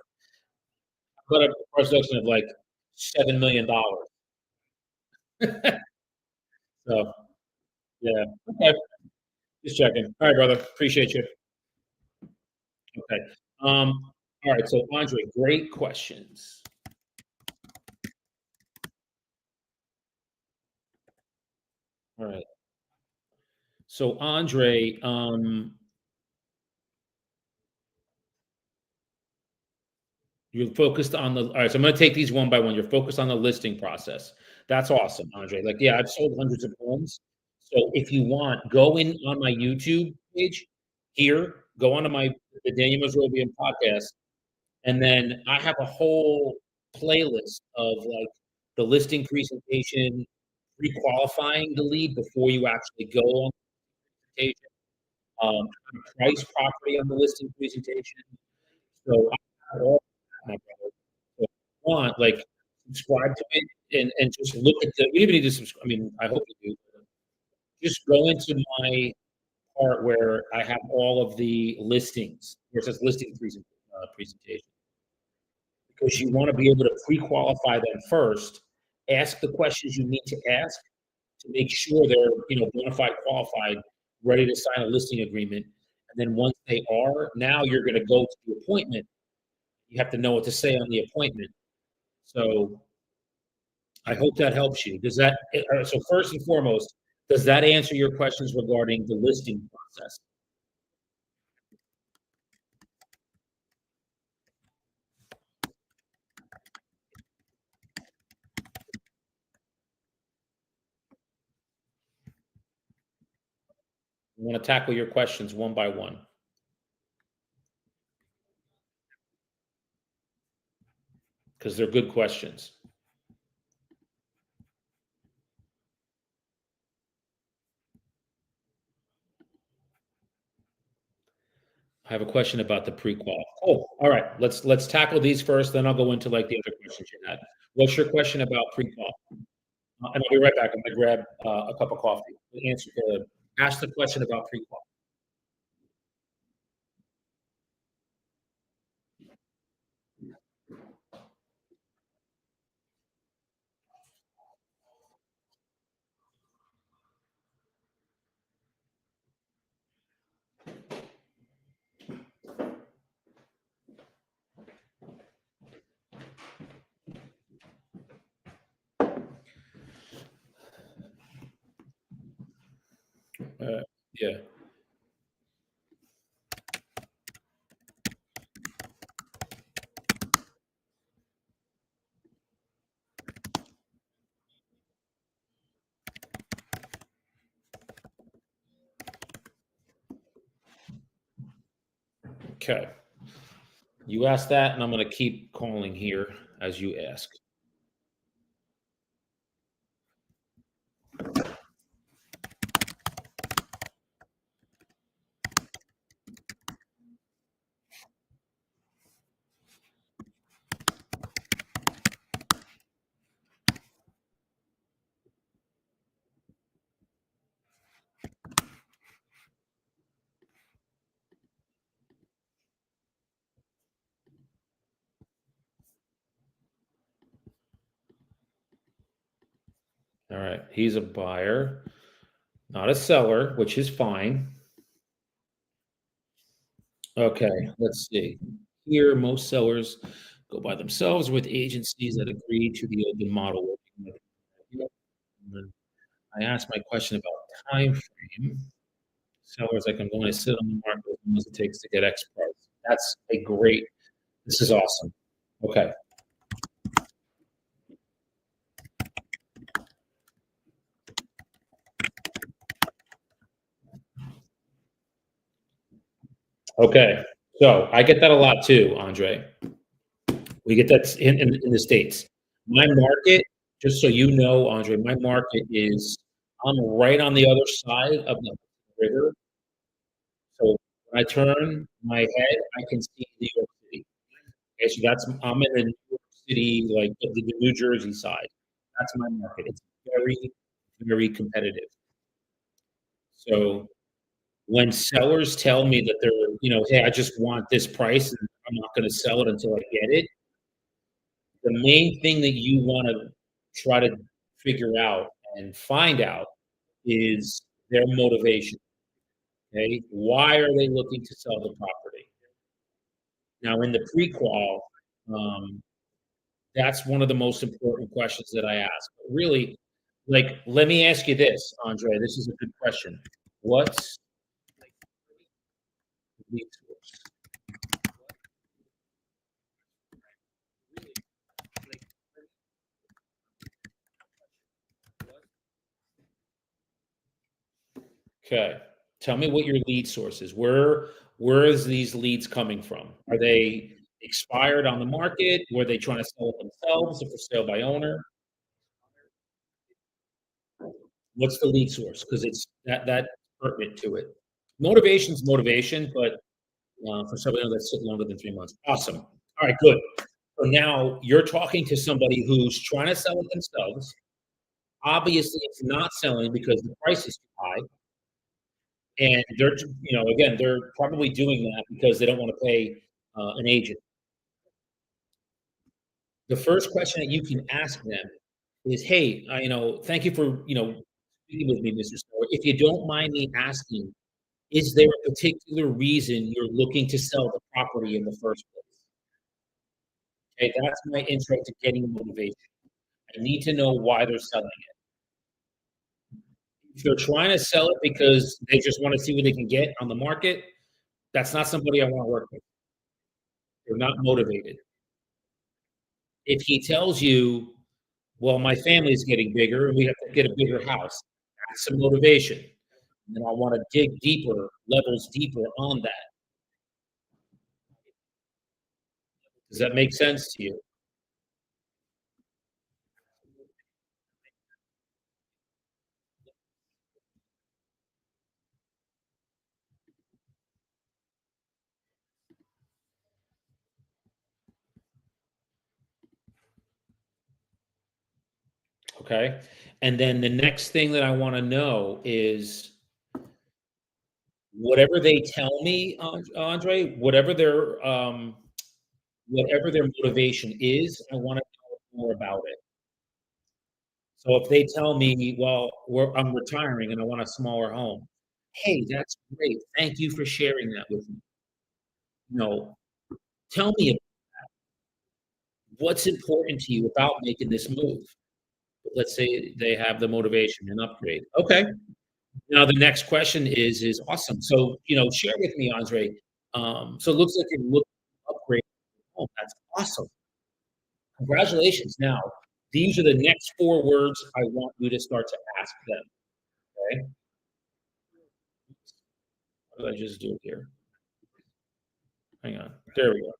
got a price reduction of like $7 million. So yeah. Okay. Just checking. All right, brother. Appreciate you. Okay. All right. So Andre, great questions. All right. So Andre, you're focused on the all right, so I'm gonna take these one by one. You're focused on the listing process. That's awesome, Andre. Like, yeah, I've sold hundreds of homes. So if you want, go in on my YouTube page here, go onto the Daniel Mazrobian podcast, and then I have a whole playlist of like the listing presentation, pre-qualifying the lead before you actually go on the presentation, how to price property on the listing presentation. So I have all that, my brother. So if you want, like, subscribe to it and just look at the you even need to subscribe. I mean, I hope you do. Just go into my part where I have all of the listings, where it says listing presentation, because you want to be able to pre-qualify them first, ask the questions you need to ask to make sure they're, bona fide qualified, ready to sign a listing agreement. And then once they are, now you're going to go to the appointment. You have to know what to say on the appointment. So I hope that helps you. So first and foremost, does that answer your questions regarding the listing process? I want to tackle your questions one by one because they're good questions. I have a question about the prequal. Oh, all right. Let's tackle these first, then I'll go into like the other questions you had. What's your question about prequal? And I'll be right back. I'm gonna grab a cup of coffee. Ask the question about prequal. Yeah. Okay. You asked that, and I'm gonna keep calling here as you ask. All right. He's a buyer, not a seller, which is fine. Okay, let's see. Here, most sellers go by themselves with agencies that agree to the open model. Working with- Yep. And then I asked my question about time frame. Sellers like, I'm going to sit on the market as long as it takes to get X price. That's a great. This is awesome. Okay. Okay. So I get that a lot too, Andre. We get that in the States. My market, just so you know, Andre, my market is I'm right on the other side of the river. So when I turn my head, I can see New York City. Okay, so that's I'm in the New York City, like the New Jersey side. That's my market. It's very, very competitive. So when sellers tell me that they're, hey, I just want this price and I'm not going to sell it until I get it, the main thing that you want to try to figure out and find out is their motivation. Okay. Why are they looking to sell the property? Now, in the prequal, um, that's one of the most important questions that I ask. Really, like, let me ask you this, Andre. This is a good question. What's the lead source? Okay. Tell me what your lead source is. Where is these leads coming from? Are they expired on the market? Were they trying to sell it themselves or for sale by owner? What's the lead source? Because it's that pertinent to it. Motivation's motivation, but for somebody that's sitting longer than 3 months. Awesome. All right, good. So now you're talking to somebody who's trying to sell it themselves. Obviously, it's not selling because the price is too high. And they're, again, they're probably doing that because they don't want to pay an agent. The first question that you can ask them is, "Hey, thank you for speaking with me, Mr. Snow. If you don't mind me asking, is there a particular reason you're looking to sell the property in the first place?" Okay, that's my intro to getting motivation. I need to know why they're selling it. If they're trying to sell it because they just want to see what they can get on the market, that's not somebody I want to work with. They're not motivated. If he tells you, "Well, my family's getting bigger and we have to get a bigger house," that's some motivation. And I wanna dig deeper, levels deeper on that. Does that make sense to you? Okay? And then the next thing that I wanna know is whatever they tell me, Andre, whatever their motivation is, I wanna know more about it. So if they tell me, "Well, I'm retiring and I want a smaller home." Hey, that's great. Thank you for sharing that with me. No, tell me what's important to you about making this move. Let's say they have the motivation and upgrade. Okay. Now the next question is awesome. So, share with me, Andre. So it looks like you're looking to upgrade. Oh, that's awesome. Congratulations. Now, these are the next four words I want you to start to ask them. Okay. What did I just do here? Hang on. There we go.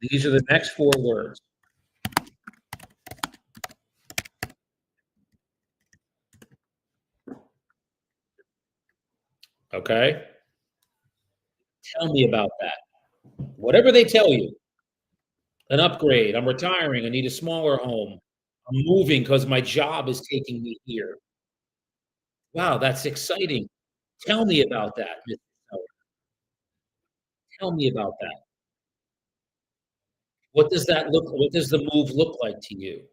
These are the next four words. Okay. Tell me about that. Whatever they tell you, an upgrade. I'm retiring. I need a smaller home. I'm moving because my job is taking me here. Wow, that's exciting. Tell me about that, Mr. Seller. Tell me about that. What does the move look like to you?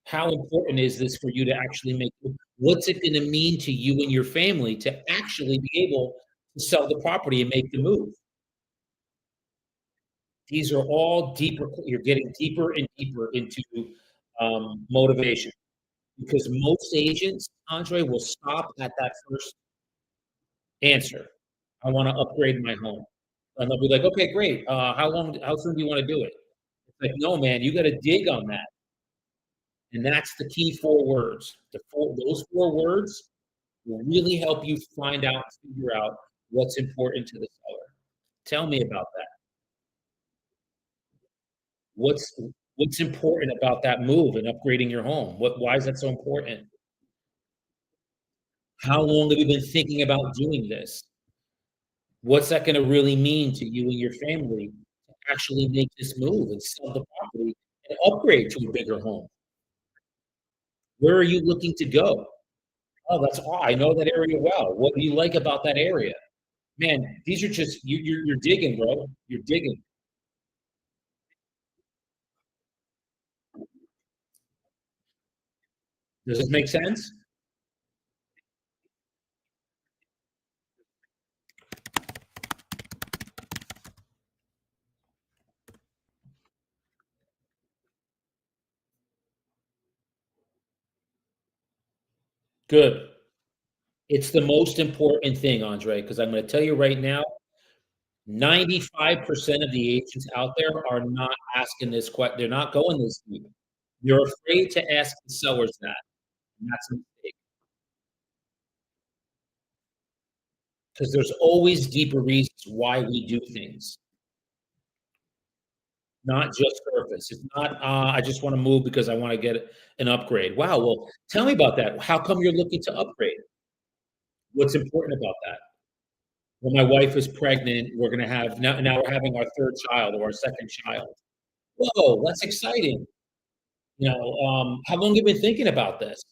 How important is this for you to actually make what's it gonna mean to you and your family to actually be able to sell the property and make the move? These are all deeper you're getting deeper and deeper into, motivation because most agents, Andre, will stop at that first answer. "I wanna upgrade my home." And they'll be like, "Okay, great. How soon do you wanna do it?" It's like, "No, man, you gotta dig on that." And that's the key 4 words. Those 4 words will really help you find out, figure out what's important to the seller. Tell me about that. What's what's important about that move and upgrading your home? Why is that so important? How long have you been thinking about doing this? What's that gonna really mean to you and your family to actually make this move and sell the property and upgrade to a bigger home? Where are you looking to go? Oh, I know that area well. What do you like about that area? Man, these are just you're digging, bro. You're digging. Does this make sense? Good. It's the most important thing, Andre, because I'm gonna tell you right now, 95% of the agents out there are not asking this question. They're not going this deep. They're afraid to ask the sellers that, and that's a mistake. Because there's always deeper reasons why we do things, not just surface. It's not, "I just wanna move because I wanna get an upgrade." Wow, well, tell me about that. How come you're looking to upgrade? What's important about that? Well, my wife is pregnant. We're gonna have now we're having our 3rd child or our 2nd child. Whoa, that's exciting. How long have you been thinking about this?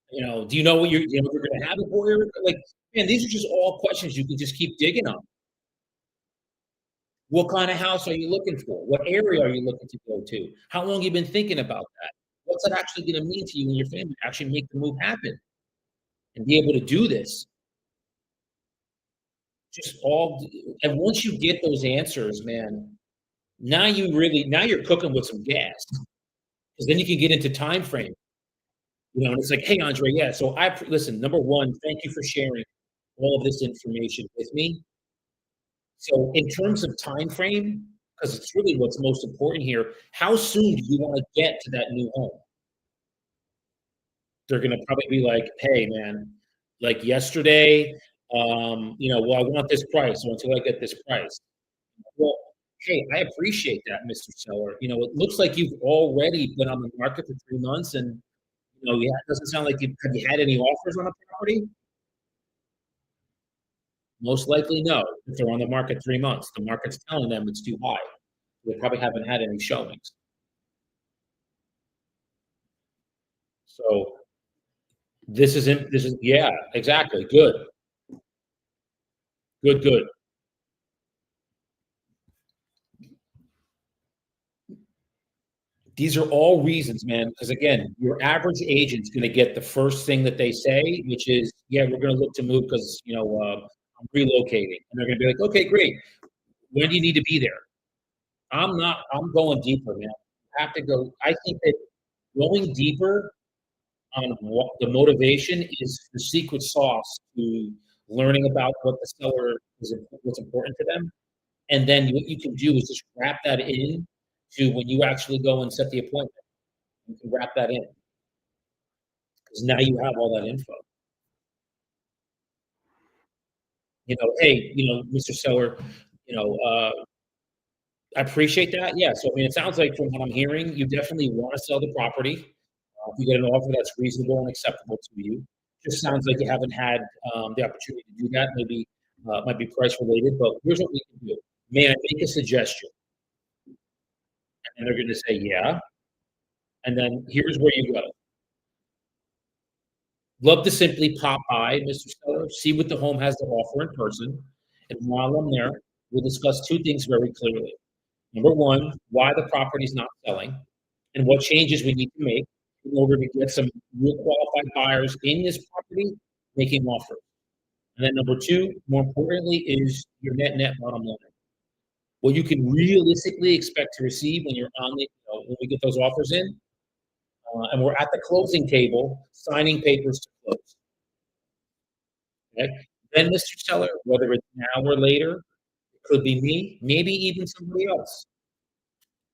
Do you know what you're gonna have a boy or like, man, these are just all questions you can just keep digging on. What kinda house are you looking for? What area are you looking to go to? How long you been thinking about that? What's it actually gonna mean to you and your family to actually make the move happen and be able to do this? Just all and once you get those answers, man, now you're cooking with some gas, 'cause then you can get into time frame, and it's like, "Hey, Andre, yeah, so listen, number 1, thank you for sharing all of this information with me. So in terms of time frame, because it's really what's most important here, how soon do you wanna get to that new home?" They're gonna probably be like, "Hey, man, like yesterday, well, I want this price, so until I get this price." Well, hey, I appreciate that, Mr. Seller. It looks like you've already been on the market for 3 months and, yeah, it doesn't sound like you had any offers on the property? Most likely, no. If they're on the market 3 months, the market's telling them it's too high. They probably haven't had any showings. So, this is yeah, exactly, good, good, good. These are all reasons, man, because again, your average agent's gonna get the first thing that they say, which is, "Yeah, we're gonna look to move because I'm relocating." And they're gonna be like, "Okay, great. When do you need to be there?" I'm going deeper, man. You have to go I think that going deeper on what the motivation is the secret sauce to learning about what the seller what's important to them, and then what you can do is just wrap that in to when you actually go and set the appointment. You can wrap that in because now you have all that info. "Hey, Mr. Seller, you know, uh, I appreciate that. Yeah, so, I mean, it sounds like from what I'm hearing, you definitely wanna sell the property. If you get an offer that's reasonable and acceptable to you. Just sounds like you haven't had, the opportunity to do that. Maybe, it might be price related, but here's what we can do. May I make a suggestion?" And they're gonna say, "Yeah." And then here's where you go. Love to simply pop by, Mr. Seller, see what the home has to offer in person, and while I'm there, we'll discuss 2 things very clearly. Number 1, why the property is not selling and what changes we need to make. in order to get some real qualified buyers in this property making offers. And then number two, more importantly, is your net bottom line. What you can realistically expect to receive when you're on the, when we get those offers in, and we're at the closing table signing papers to close. Okay. Then, Mr. Seller, whether it's now or later, it could be me, maybe even somebody else.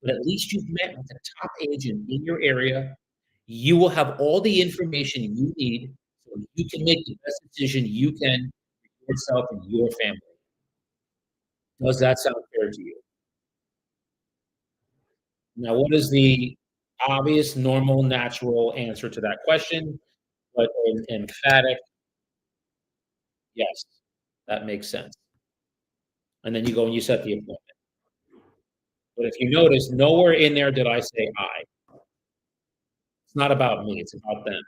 But at least you've met with the top agent in your area. You will have all the information you need so you can make the best decision you can for yourself and your family. Does that sound fair to you? Now, what is the obvious, normal, natural answer to that question? But an emphatic yes, that makes sense. And then you go and you set the appointment. But if you notice, nowhere in there did I say I. It's not about me, it's about them.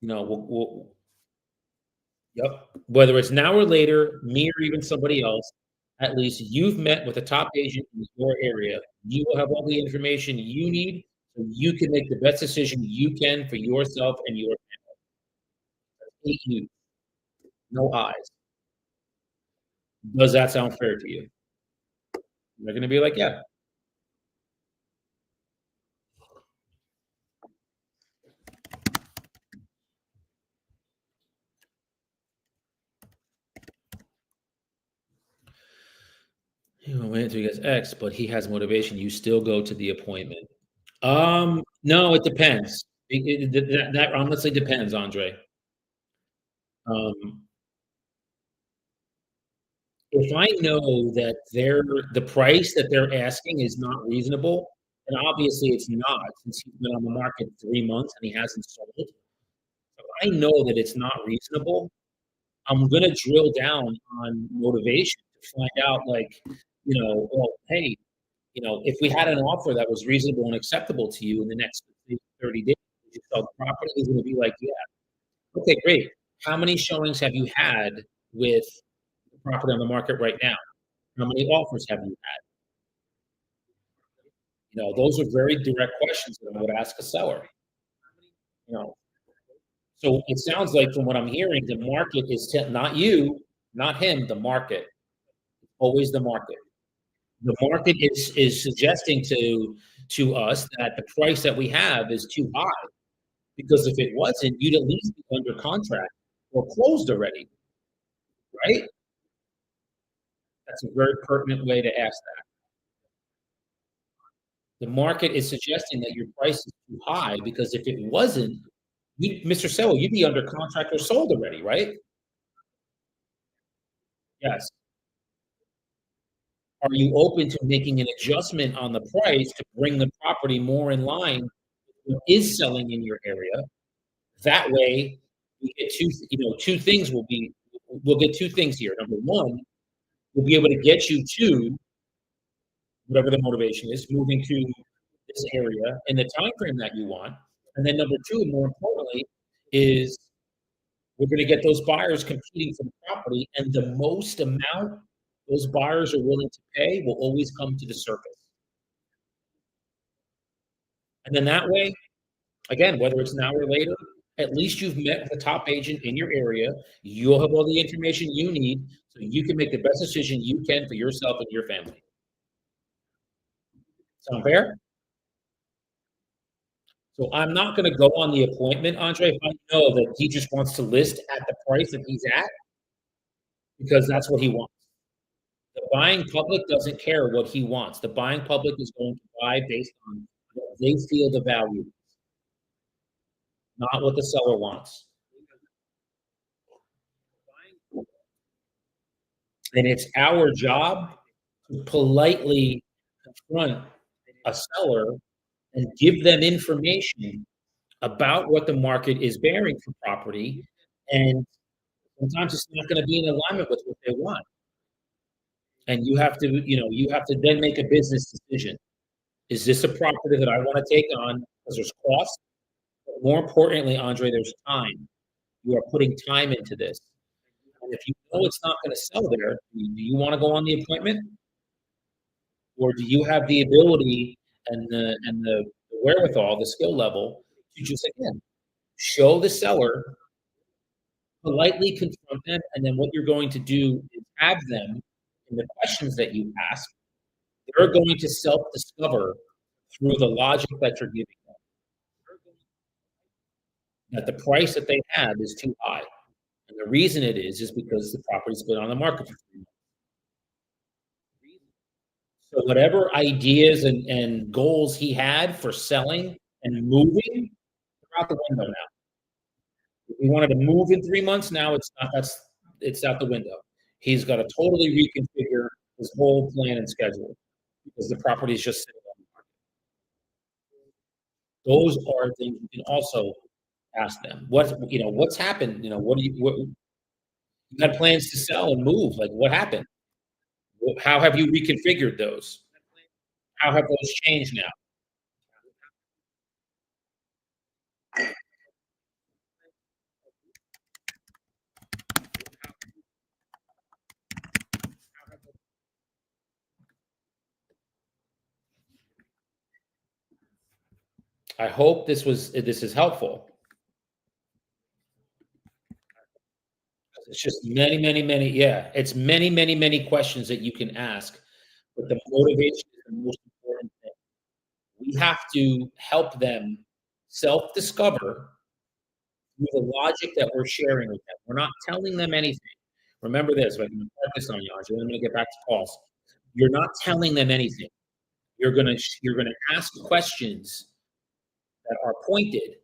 We'll yep. Whether it's now or later, me or even somebody else, at least you've met with a top agent in your area. You will have all the information you need so you can make the best decision you can for yourself and your family. You, no eyes. Does that sound fair to you? They're gonna be like, yeah. He went until he gets X, but he has motivation. You still go to the appointment. No, it depends. That honestly depends, Andre. Um, if I know that the price that they're asking is not reasonable, and obviously it's not, since he's been on the market 3 months and he hasn't sold. If I know that it's not reasonable, I'm gonna drill down on motivation to find out, like, well, hey, if we had an offer that was reasonable and acceptable to you in the next 30 days, would you sell the property? He's gonna be like, yeah. Okay, great. How many showings have you had with the property on the market right now? How many offers have you had? Those are very direct questions that I would ask a seller. You know, so it sounds like from what I'm hearing, the market is not you, not him, the market. Always the market. The market is suggesting to us that the price that we have is too high, because if it wasn't, you'd at least be under contract or closed already, right? That's a very pertinent way to ask that. The market is suggesting that your price is too high, because if it wasn't, Mr. Seller, you'd be under contract or sold already, right? Yes. Are you open to making an adjustment on the price to bring the property more in line with what is selling in your area? That way, we get two things we'll get two things here. Number one, we'll be able to get you to whatever the motivation is, moving to this area in the time frame that you want. And then number two, more importantly, is we're going to get those buyers competing for the property, and the most amount those buyers are willing to pay will always come to the surface. And then that way, again, whether it's now or later, at least you've met with a top agent in your area. You'll have all the information you need so you can make the best decision you can for yourself and your family. Sound fair? So I'm not going to go on the appointment, Andre, if I know that he just wants to list at the price that he's at, because that's what he wants. The buying public doesn't care what he wants. The buying public is going to buy based on what they feel the value is, not what the seller wants. And it's our job to politely confront a seller and give them information about what the market is bearing for property. And sometimes it's not going to be in alignment with what they want. And you have to then make a business decision. Is this a property that I want to take on? Because there's cost. But more importantly, Andre, there's time. You are putting time into this. And if you know it's not going to sell there, do you want to go on the appointment? Or do you have the ability and the wherewithal, the skill level to just, again, show the seller, politely confront them, and then what you're going to do is have them, in the questions that you ask, they're going to self-discover through the logic that you're giving them, that the price that they have is too high. And the reason it is because the property's been on the market for 3 months. So whatever ideas and goals he had for selling and moving, they're out the window now. If he wanted to move in 3 months, now it's out the window. He's gotta totally reconfigure his whole plan and schedule because the property is just sitting on the market. Those are things you can also ask them. What's happened? You had plans to sell and move, like, what happened? How have you reconfigured those? How have those changed now? I hope this is helpful. It's just many, many, many, yeah, it's many, many, many questions that you can ask, but the motivation is the most important thing. We have to help them self-discover through the logic that we're sharing with them. We're not telling them anything. Remember this, if I can impart this on you, Andre, I'm gonna get back to calls. You're not telling them anything. You're gonna ask questions that are pointed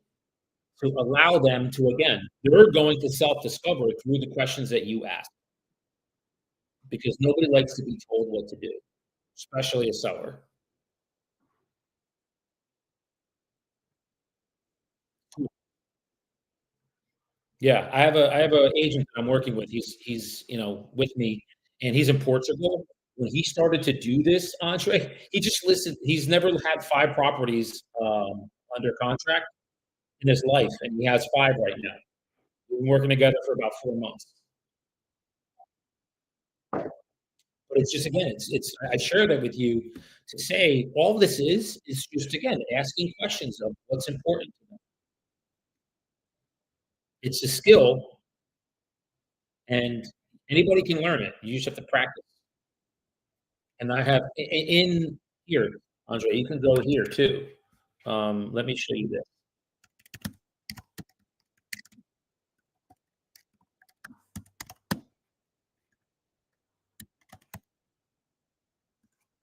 to allow them to, again, they're going to self-discover through the questions that you ask, because nobody likes to be told what to do, especially a seller. Yeah, I have a agent that I'm working with. He's with me, and he's in Portugal. When he started to do this, Andre, he just listened. He's never had 5 properties, under contract in his life, and he has 5 right now. We've been working together for about 4 months. But it's just, again, it's I share that with you to say all this is just, again, asking questions of what's important to them. It's a skill, and anybody can learn it. You just have to practice. And I have in here, Andre, you can go here too. Let me show you this.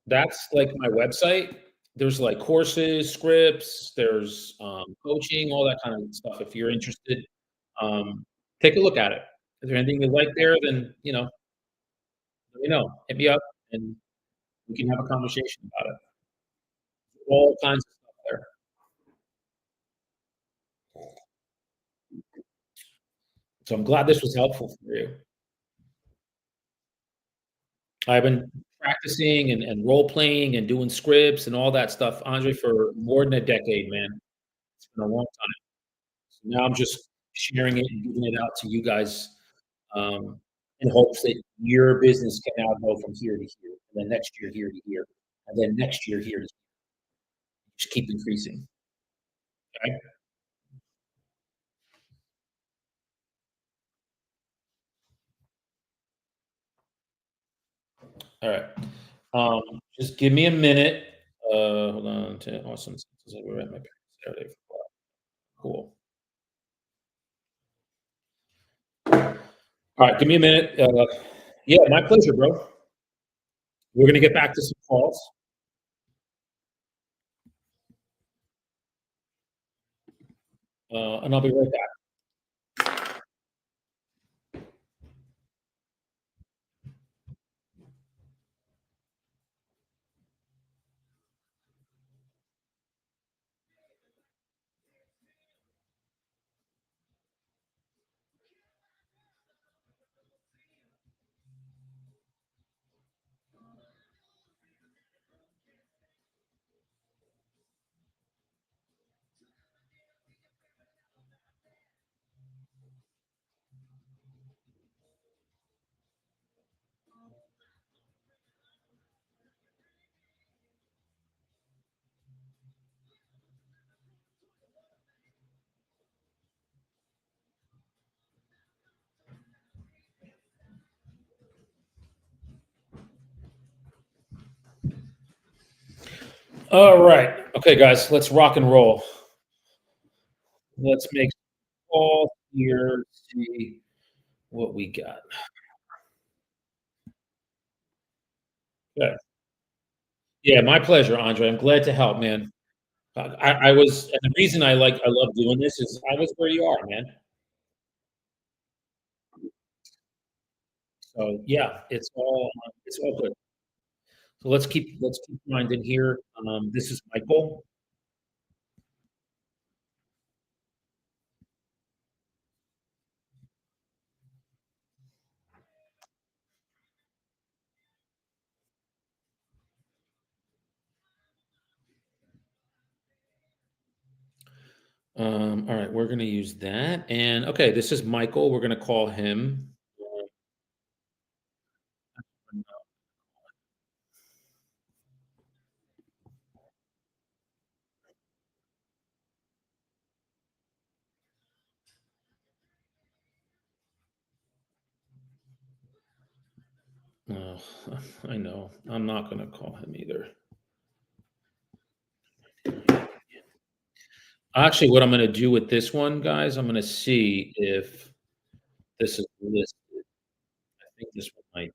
That's like my website. There's like courses, scripts, there's coaching, all that kind of stuff. If you're interested, um, take a look at it. Is there anything you like there? Then let me know. Hit me up, and we can have a conversation about it. All kinds of stuff there. So I'm glad this was helpful for you. I've been practicing and role playing and doing scripts and all that stuff, Andre, for more than a decade, man. It's been a long time. So now I'm just sharing it and giving it out to you guys, in hopes that your business can now go from here to here, and then next year here to here, and then next year here to just keep increasing. Okay? All right. Just give me a minute. Hold on. Awesome. We're at my parents' Saturday. Cool. All right. Give me a minute. Yeah, my pleasure, bro. We're gonna get back to some calls. And I'll be right back. All right. Okay, guys, let's rock and roll. Let's make all here, see what we got. Yeah. Yeah, my pleasure, Andre. I'm glad to help, man. I was, and the reason I love doing this is I was where you are, man. So yeah, it's all good. So let's keep grinding here. This is Michael. All right, we're gonna use that. And okay, this is Michael. We're gonna call him. Oh, I know. I'm not gonna call him either. Actually, what I'm gonna do with this one, guys, I'm gonna see if this is listed. I think this one might.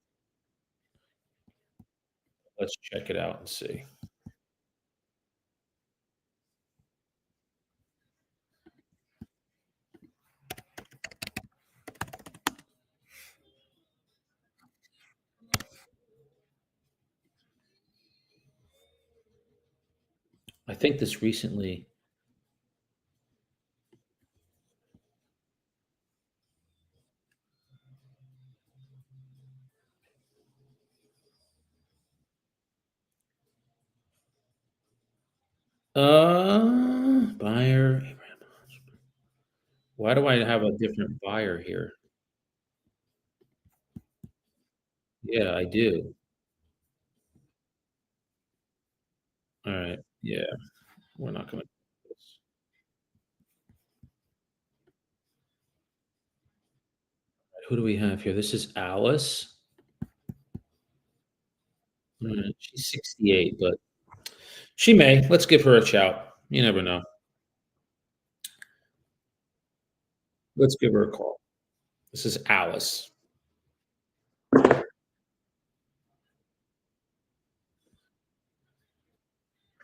Let's check it out and see. I think this recently. Buyer. Why do I have a different buyer here? Yeah, I do. All right. Yeah, we're not gonna do this. Who do we have here? This is Alice. She's 68, but she may. Let's give her a shout. You never know. Let's give her a call. This is Alice.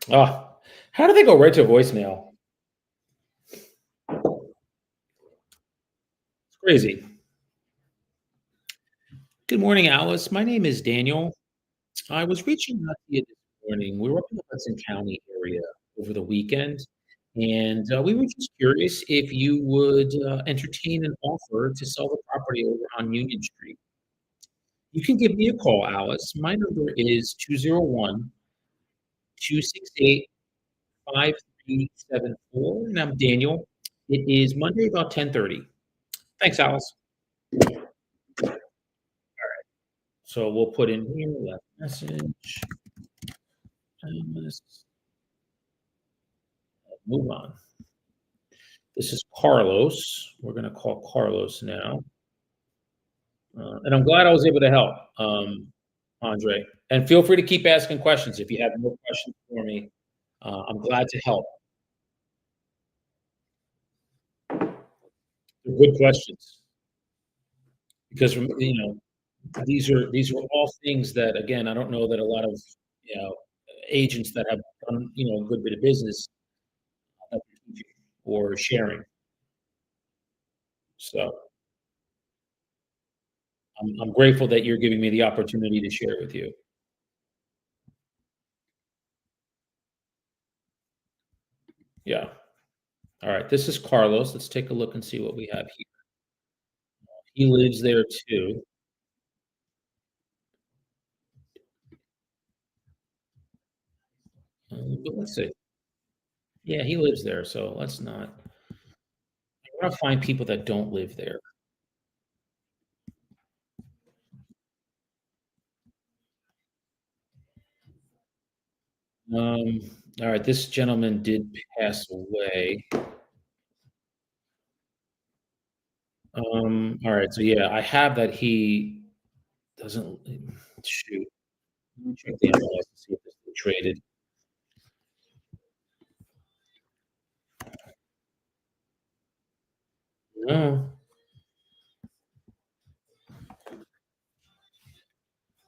Oh, how do they go right to voicemail? It's crazy. Good morning, Alice. My name is Daniel. I was reaching out to you this morning. We were up in the Hudson County area over the weekend, and we were just curious if you would entertain an offer to sell the property over on Union Street. You can give me a call, Alice. My number is 201-268-5374, and I'm Daniel. It is Monday about 10:30. Thanks, Alice. So we'll put in here, left message, let's move on. This is Carlos. We're gonna call Carlos now. And I'm glad I was able to help, Andre. And feel free to keep asking questions if you have more questions for me. I'm glad to help. They're good questions because these are all things that again I don't know that a lot of you know agents that have done a good bit of business have been teaching or sharing. So I'm grateful that you're giving me the opportunity to share with you. Yeah. All right. This is Carlos. Let's take a look and see what we have here. He lives there too. But let's see. Yeah, he lives there. So let's not. I want to find people that don't live there. Um, all right. This gentleman did pass away. All right. So yeah, I have that he doesn't shoot. Let me check the MLS to see if it's been traded. Oh,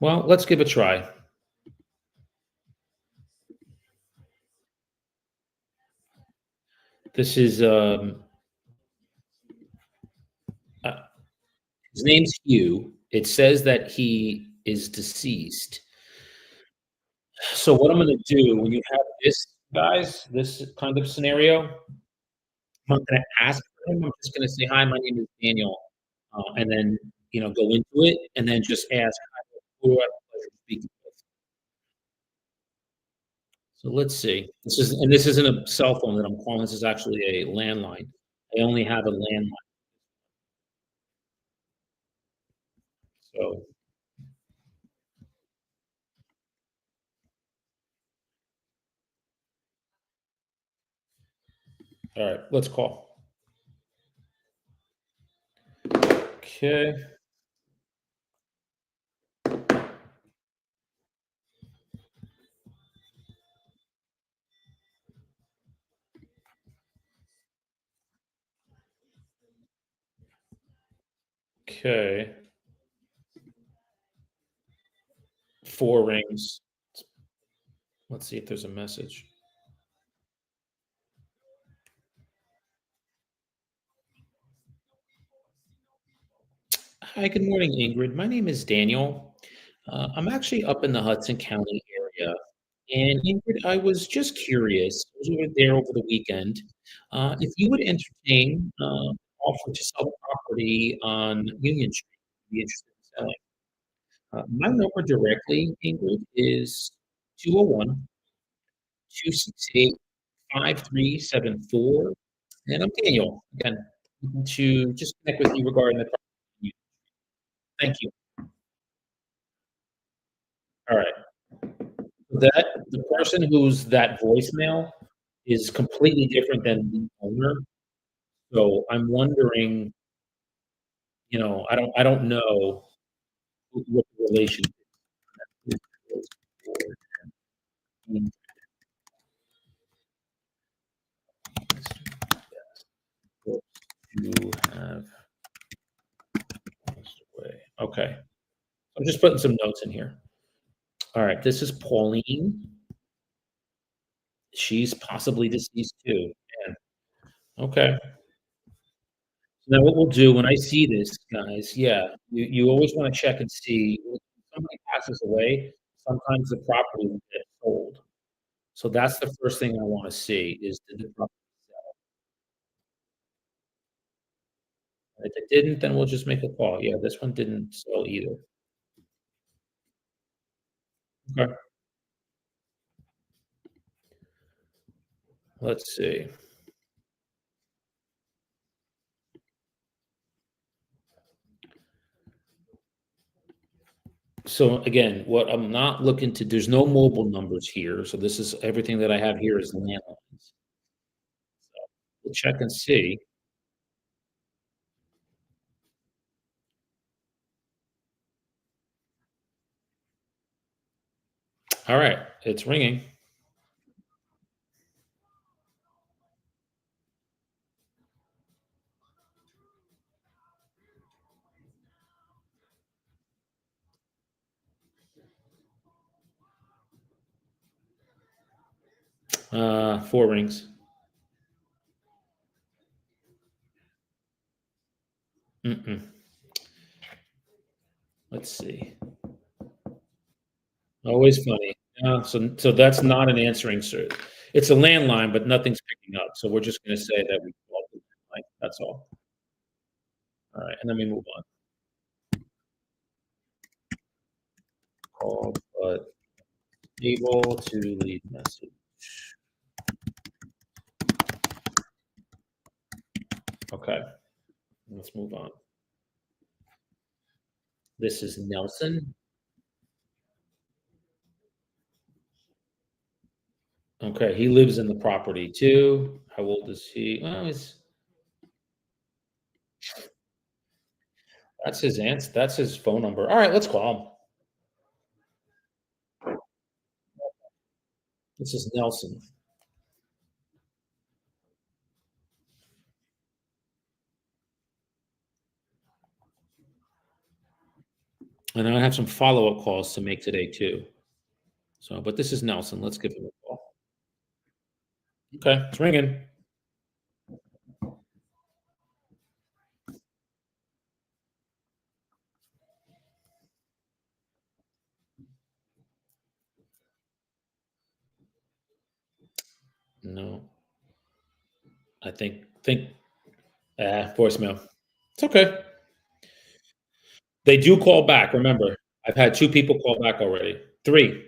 well, let's give it a try. This is uh, his name's Hugh. It says that he is deceased. So what I'm going to do when you have this, guys, this kind of scenario, I'm not going to ask for him. I'm just going to say, "Hi, my name is Daniel," and then go into it, and then just ask, "Who do I have the pleasure of speaking with?" So let's see. This isn't a cell phone that I'm calling. This is actually a landline. I only have a landline. So all right, let's call. Okay. Okay. Four rings. Let's see if there's a message. Hi, good morning, Ingrid. My name is Daniel. I'm actually up in the Hudson County area. And Ingrid, I was just curious, I was over there over the weekend, if you would entertain offer to sell property on Union Street, be interested in selling. My number directly, Ingrid, is 201-268-5374. And I'm Daniel. Again, looking to just connect with you regarding the property. Thank you. All right. The person who's that voicemail is completely different than the owner. So I'm wondering, I don't know what the relation is you have passed away. Okay. I'm just putting some notes in here. All right. This is Pauline. She's possibly deceased too. Man. Okay. Now, what we'll do when I see this, guys, yeah, you always want to check and see when somebody passes away, sometimes the property will get sold. So that's the first thing I want to see is did the property sell? If it didn't, then we'll just make a call. Yeah, this one didn't sell either. Okay, let's see. So again, what I'm not looking to, there's no mobile numbers here. So this is everything that I have here is landlines. We'll check and see. All right, it's ringing. Four rings. Mm-mm. Let's see. Always funny. So that's not an answering cert. It's a landline, but nothing's picking up. So we're just going to say that we called the landline. That's all. All right, and then we move on. Called, but able to leave message. Okay, let's move on. This is Nelson. Okay, he lives in the property too. How old is he? Well, that's his aunt's. That's his phone number. All right, let's call him. This is Nelson. And I have some follow-up calls to make today too. So, but this is Nelson. Let's give him a call. Okay, it's ringing. No, I think voicemail. It's okay. They do call back. Remember, I've had two people call back already. Three.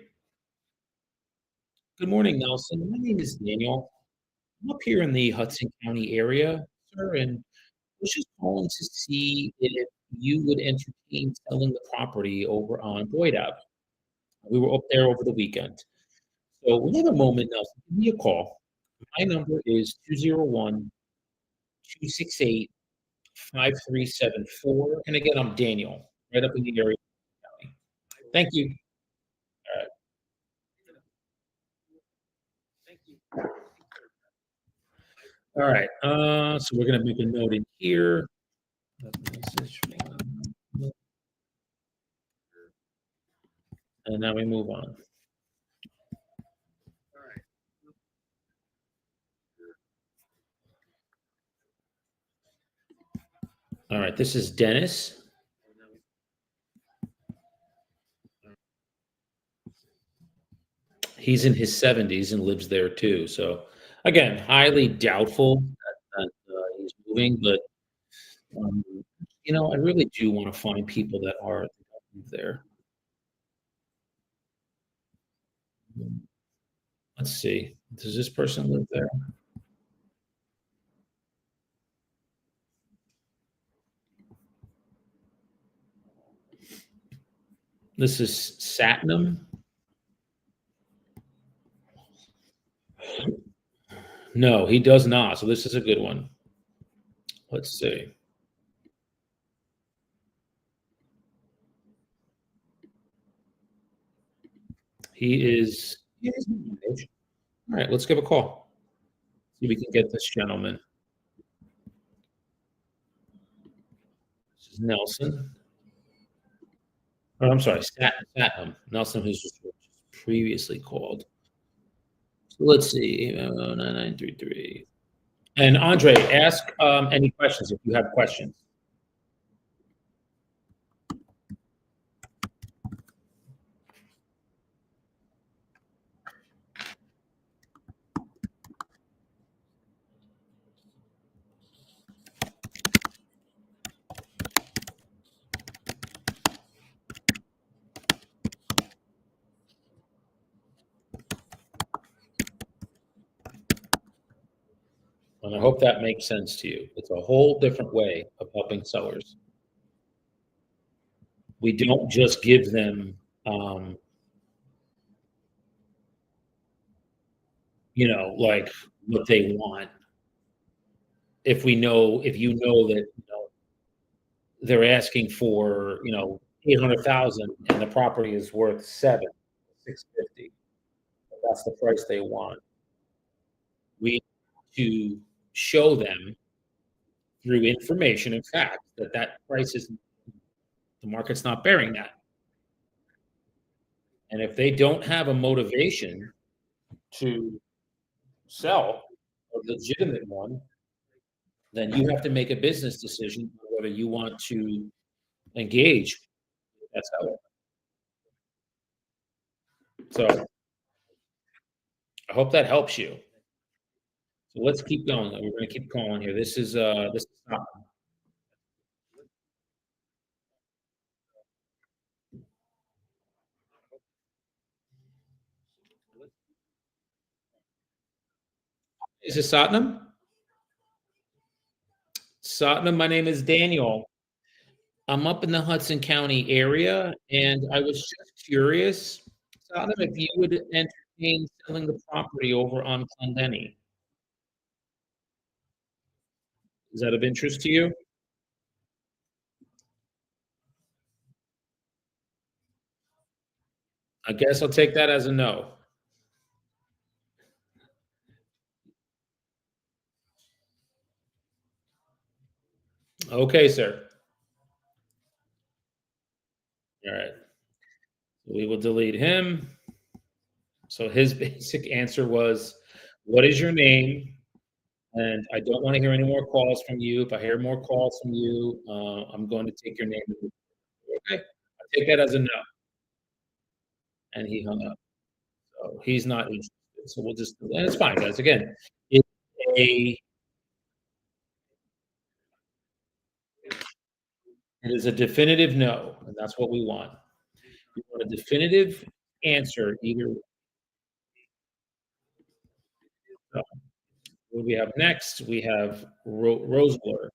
Good morning, Nelson. My name is Daniel. I'm up here in the Hudson County area, sir, and I was just calling to see if you would entertain selling the property over on Boyd Ave. We were up there over the weekend. So we have a moment, Nelson. Give me a call. My number is 201-268-5374. And again, I'm Daniel, right up in the area. Thank you. All right. All right. So we're gonna make a note in here. And now we move on. All right. This is Dennis. He's in his 70s and lives there too. So again, highly doubtful that he's moving, but um, I really do want to find people that are there. Let's see. Does this person live there? This is Satnam. No, he does not. So this is a good one. Let's see. He is engaged. All right, let's give a call. See if we can get this gentleman. This is Nelson. Oh, I'm sorry, Satnam. Nelson, who's just previously called. So let's see. 9933. And Andre, ask any questions if you have questions. And I hope that makes sense to you. It's a whole different way of helping sellers. We don't just give them, um, like what they want. If you know that they're asking for 800,000 and the property is worth 650, that's the price they want. We have to show them through information and fact that that price is the market's not bearing that. And if they don't have a motivation to sell, a legitimate one, then you have to make a business decision whether you want to engage with that seller. So I hope that helps you. So let's keep going. We're going to keep calling here. This is not, is this Satnam? Satnam, my name is Daniel. I'm up in the Hudson County area, and I was just curious, Satnam, if you would entertain selling the property over on Clendeni. Is that of interest to you? I guess I'll take that as a no. Okay, sir. All right. We will delete him. So his basic answer was, "What is your name? And I don't want to hear any more calls from you. If I hear more calls from you, I'm going to take your name." Okay, I take that as a no, and he hung up. So he's not interested. So we'll just, and it's fine, guys. Again, it's a it is a definitive no, and that's what we want. We want a definitive answer. Either uh, what do we have next? We have Rosler.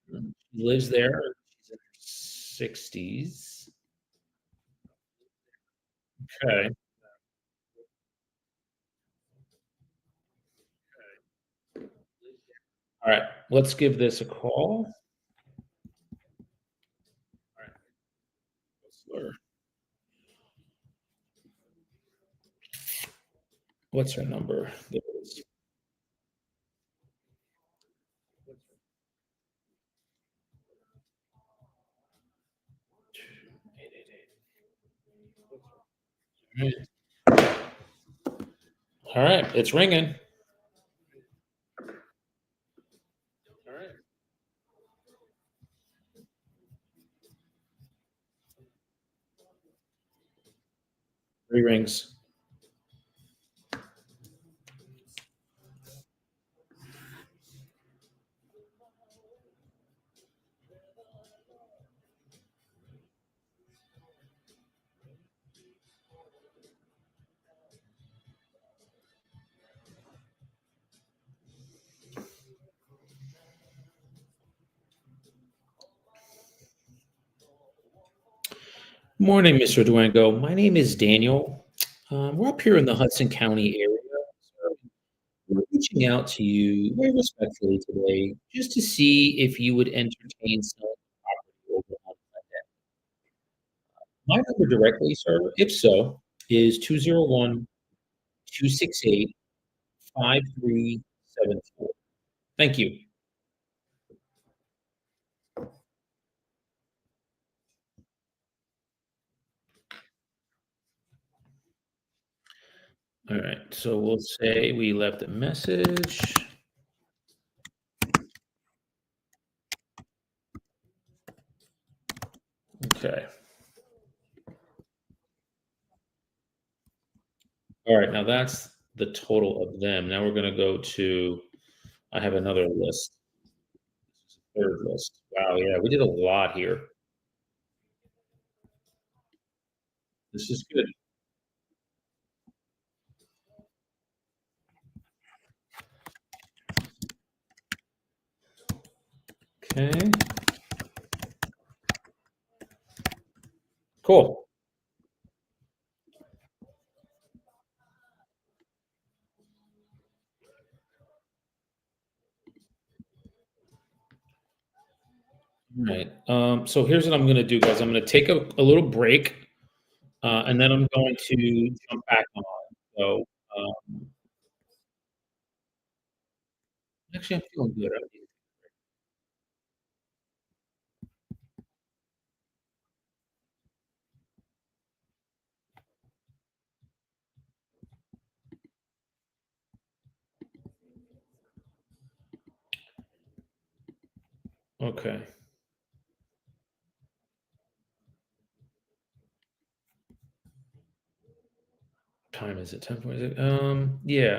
She lives there. She's in her 60s. Okay. All right. Let's give this a call. Rosler. What's her number? There it is. All right. It's ringing. All right. 3 rings. Morning, Mr. Durango. My name is Daniel. We're up here in the Hudson County area. So we're reaching out to you very respectfully today just to see if you would entertain selling property over on my number directly, sir. If so, is 201-268-5374. Thank you. All right. So we'll say we left a message. Okay. All right. Now that's the total of them. Now we're going to go to, I have another list. Third list. Wow, yeah, we did a lot here. This is good. Okay, cool. Alright, so here's what I'm gonna do, guys. I'm gonna take a little break, and then I'm going to jump back on. So, um, actually, I'm feeling good. I don't need okay. Time is it? 10:46? Yeah.